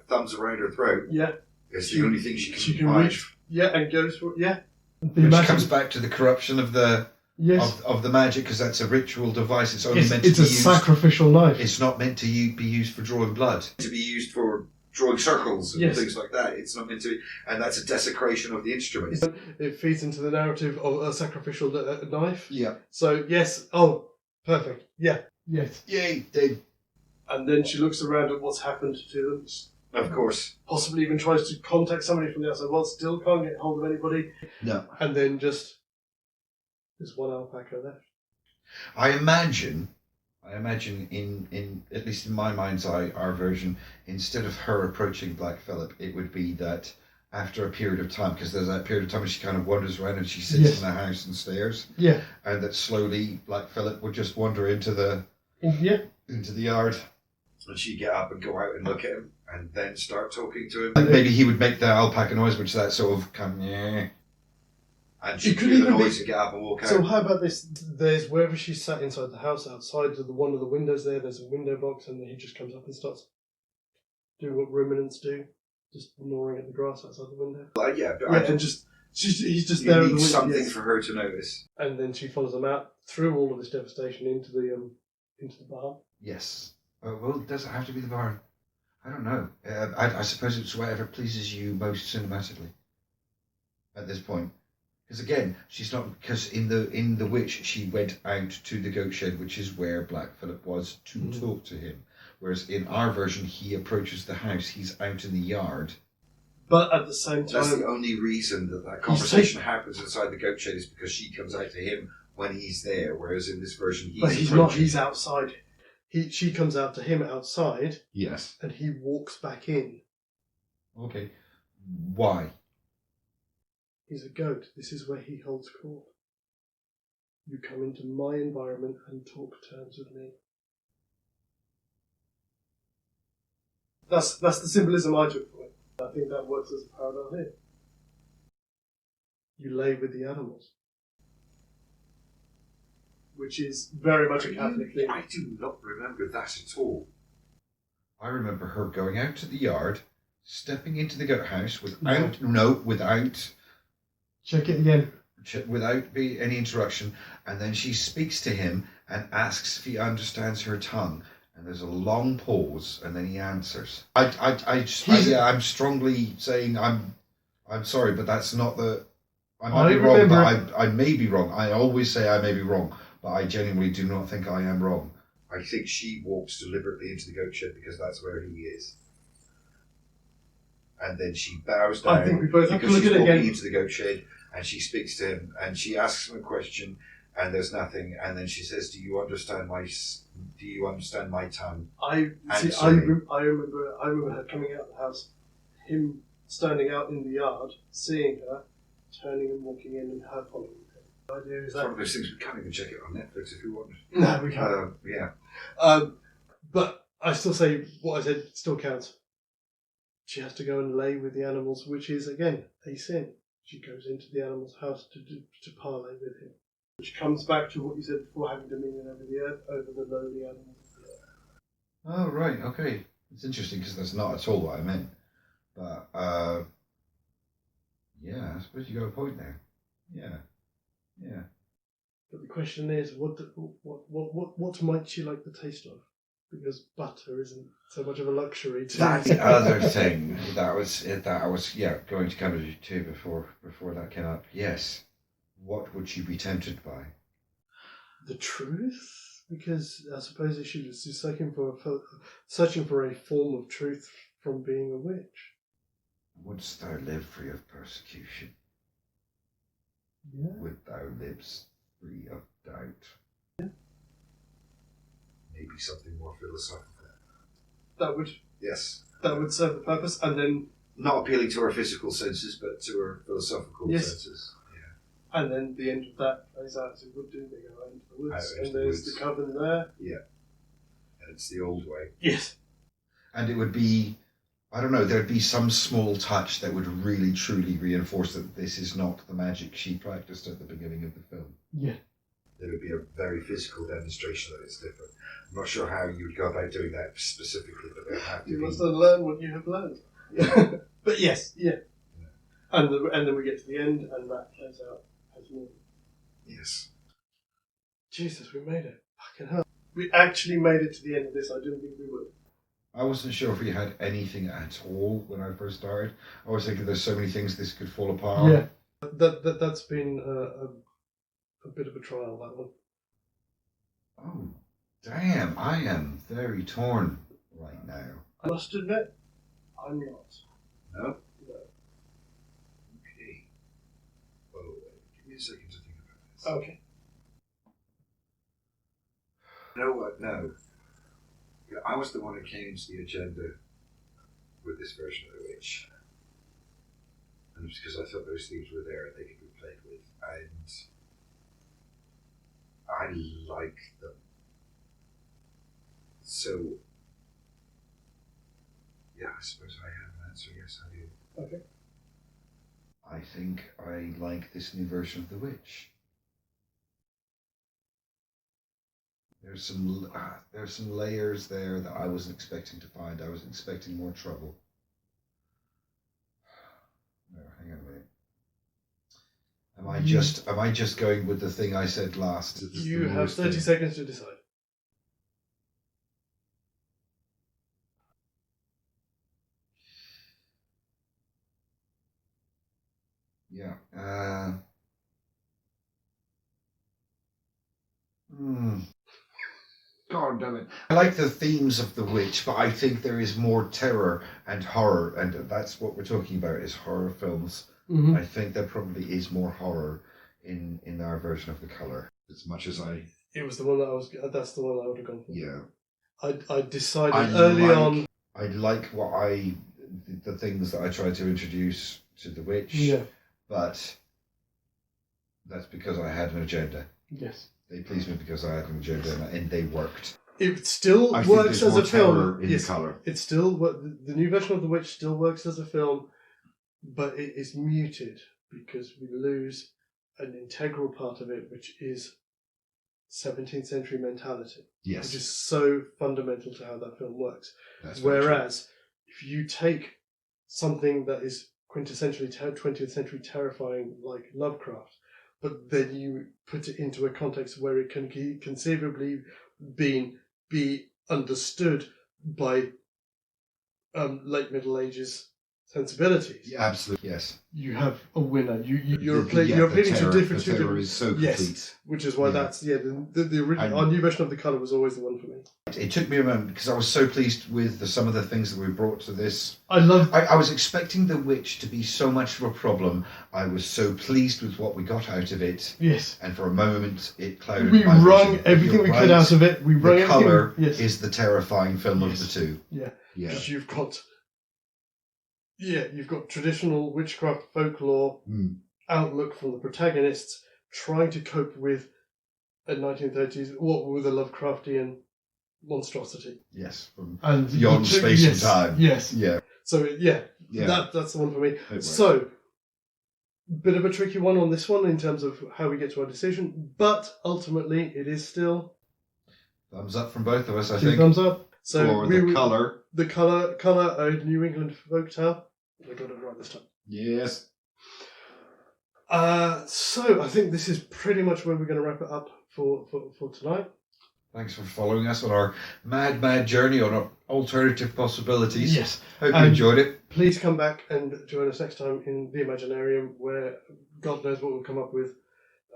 thumbs around her throat, Yeah. it's She- the only thing she She can can hide. reach. Yeah, and goes for it. Yeah. Which comes back to the corruption of the Yes. of the magic, because that's a ritual device. It's only It's, meant it's to a be used. sacrificial knife. It's not meant to be used for drawing blood. To be used for drawing circles and Yes. things like that. It's not meant to be, and that's a desecration of the instrument. It feeds into the narrative of a sacrificial knife. Yeah. So yes. Oh, perfect. Yeah. Yes. Yay! They And then she looks around at what's happened to them. Of course. Possibly even tries to contact somebody from the outside world. Still can't get hold of anybody. no. And then just there's one alpaca left. I imagine in at least in my mind's eye, our version, instead of her approaching Black Phillip, it would be that after a period of time, because there's that period of time when she kind of wanders around and she sits Yes. in the house and stares, Yeah. and that slowly Black Phillip would just wander into the Yeah. yard. And she'd get up and go out and look at him, and then start talking to him. And maybe he would make the alpaca noise, which is that sort of kind of, yeah. And she'd It could hear the even be- noise and get up and walk out. So how about this? There's wherever she's sat inside the house, outside of one of the windows there's a window box, and he just comes up and starts doing what ruminants do, just gnawing at the grass outside the window. Yeah, but Yeah, I and just, he's just you there at the need window. something Yes. for her to notice. And then she follows them out through all of this devastation into the barn. Yes. Well, does it have to be the barn? I don't know. I suppose it's whatever pleases you most cinematically at this point. Because again, she's not, because in the Witch she went out to the goat shed, which is where Black Phillip was to talk to him. Whereas in our version, he approaches the house. He's out in the yard. But at the same That's time, the only reason that conversation happens inside the goat shed, is because she comes out to him when he's there. Whereas in this version, he's but he's approaching. not. He's outside. She comes out to him outside, Yes. and he walks back in. Okay. Why? He's a goat. This is where he holds court. You come into my environment and talk terms with me. That's the symbolism I took from it. I think that works as a parallel here. You lay with the animals, which is very much a Catholic thing. I do not remember that at all. I remember her going out to the yard, stepping into the goat house without Check it again. any interruption, and then she speaks to him and asks if he understands her tongue. And there's a long pause, and then he answers. I'm strongly saying I'm sorry, but that's not the. I might be wrong, but I may be wrong. I always say I may be wrong, but I genuinely do not think I am wrong. I think she walks deliberately into the goat shed because that's where he is. And then she bows down I think we both have to because look she's at it walking again. into the goat shed, and she speaks to him, and she asks him a question, and there's nothing, and then she says, "Do you understand my tongue?" I remember her coming out of the house, him standing out in the yard, seeing her, turning and walking in and her following him. The idea is It's that one of those things we can't even check it on Netflix if we want. no, we can't. Yeah. But I still say what I said still counts. She has to go and lay with the animals, which is again a sin. She goes into the animal's house to parley with him, which comes back to what you said before: having dominion over the earth, over the lowly animals of the earth. Oh, right, okay. It's interesting because that's not at all what I meant. But, yeah, I suppose you got a point there. Yeah. But the question is, what might she like the taste of? Because butter isn't so much of a luxury to. That's the other thing that I was going to come to before that came up. Yes. What would she be tempted by? The truth? Because I suppose she was just searching for a form of truth from being a witch. Wouldst thou live free of persecution? Yeah. Would thou live free of doubt? Yeah. Maybe something more philosophical. That would serve the purpose, and then Not appealing to our physical senses, but to our philosophical senses. and then the end of that plays out as it would do. They go out into the woods, Out into and the there's woods. the coven there. And it's the old way. Yes. And it would be, I don't know, there'd be some small touch that would really truly reinforce that this is not the magic she practiced at the beginning of the film. Yeah. There would be a very physical demonstration that it's different. I'm not sure how you would go about doing that specifically, but there have to You be. must unlearn what you have learned. But yes, yeah. And then we get to the end, and that plays out as normal. Yes. Jesus, we made it. Fucking hell. We actually made it to the end of this. I didn't think we would. I wasn't sure if we had anything at all when I first started. I was thinking there's so many things this could fall apart. Yeah. That's been a bit of a trial, that one. Oh, damn. I am very torn right now. I must admit, I'm not. No? No. Okay. Well, give me a second to think about this. Okay. You know what? No. Yeah, I was the one who came into the agenda with this version of the witch. And it was because I thought those themes were there and they could be played with. And I like them. So, yeah, I suppose I have an answer. Yes, I do. Okay. I think I like this new version of the witch. There's some layers there that I wasn't expecting to find. I was expecting more trouble. No, hang on a minute. Am I just going with the thing I said last? You have 30 seconds to decide. Yeah. God damn it. I like the themes of The Witch, but I think there is more terror and horror, and that's what we're talking about, is horror films. Mm-hmm. I think there probably is more horror in our version of The Colour. As much as I... It was the one that that's the one I would have gone for. Yeah. I decided early on. I like the things that I tried to introduce to The Witch. Yeah. But that's because I had an agenda. Yes. They pleased me because I had an agenda and they worked. It still I think works there's as more a film. terror in Yes, The Colour. it's still the new version of The Witch still works as a film, but it is muted because we lose an integral part of it, which is 17th century mentality. Yes. Which is so fundamental to how that film works. That's very Whereas, if you take something that is quintessentially 20th century terrifying like Lovecraft, but then you put it into a context where it can conceivably be understood by late Middle Ages sensibilities. Yeah, absolutely, yes. You have a winner. You're The appealing to terror different. is so complete. Yes, which is why that's the original. Our new version of The Colour was always the one for me. It took me a moment because I was so pleased with some of the things that we brought to this. I was expecting The Witch to be so much of a problem. I was so pleased with what we got out of it. Yes. And for a moment, it clouded We my wrung vision. everything You're we right. could out of it. We wrung The everything. Colour Yes. is the terrifying film of the two. Yeah. Yeah. Because you've got traditional witchcraft folklore outlook from the protagonists trying to cope with a 1930s, what with a Lovecraftian monstrosity. Yes, from And beyond space and time. Yes. Yeah. So, yeah, Yeah. that's the one for me. It works. So, bit of a tricky one on this one in terms of how we get to our decision, but ultimately it is still Thumbs up from both of us, I 2 think. thumbs up. So For the colour. The colour of New England folktale. I got it right this time. Yes. So I think this is pretty much where we're going to wrap it up for tonight. Thanks for following us on our mad journey on our alternative possibilities. Yes. Hope you enjoyed it. Please come back and join us next time in the Imaginarium, where God knows what we'll come up with.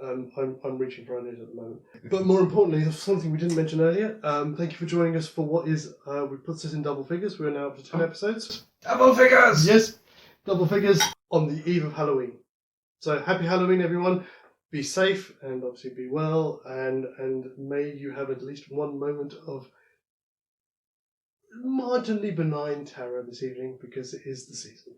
I'm reaching for ideas at the moment. But more importantly, something we didn't mention earlier, thank you for joining us for what is, we put this in double figures. We're now up to 10 episodes. Double figures! Yes, double figures on the eve of Halloween. So happy Halloween, everyone. Be safe and obviously be well, and may you have at least one moment of marginally benign terror this evening, because it is the season.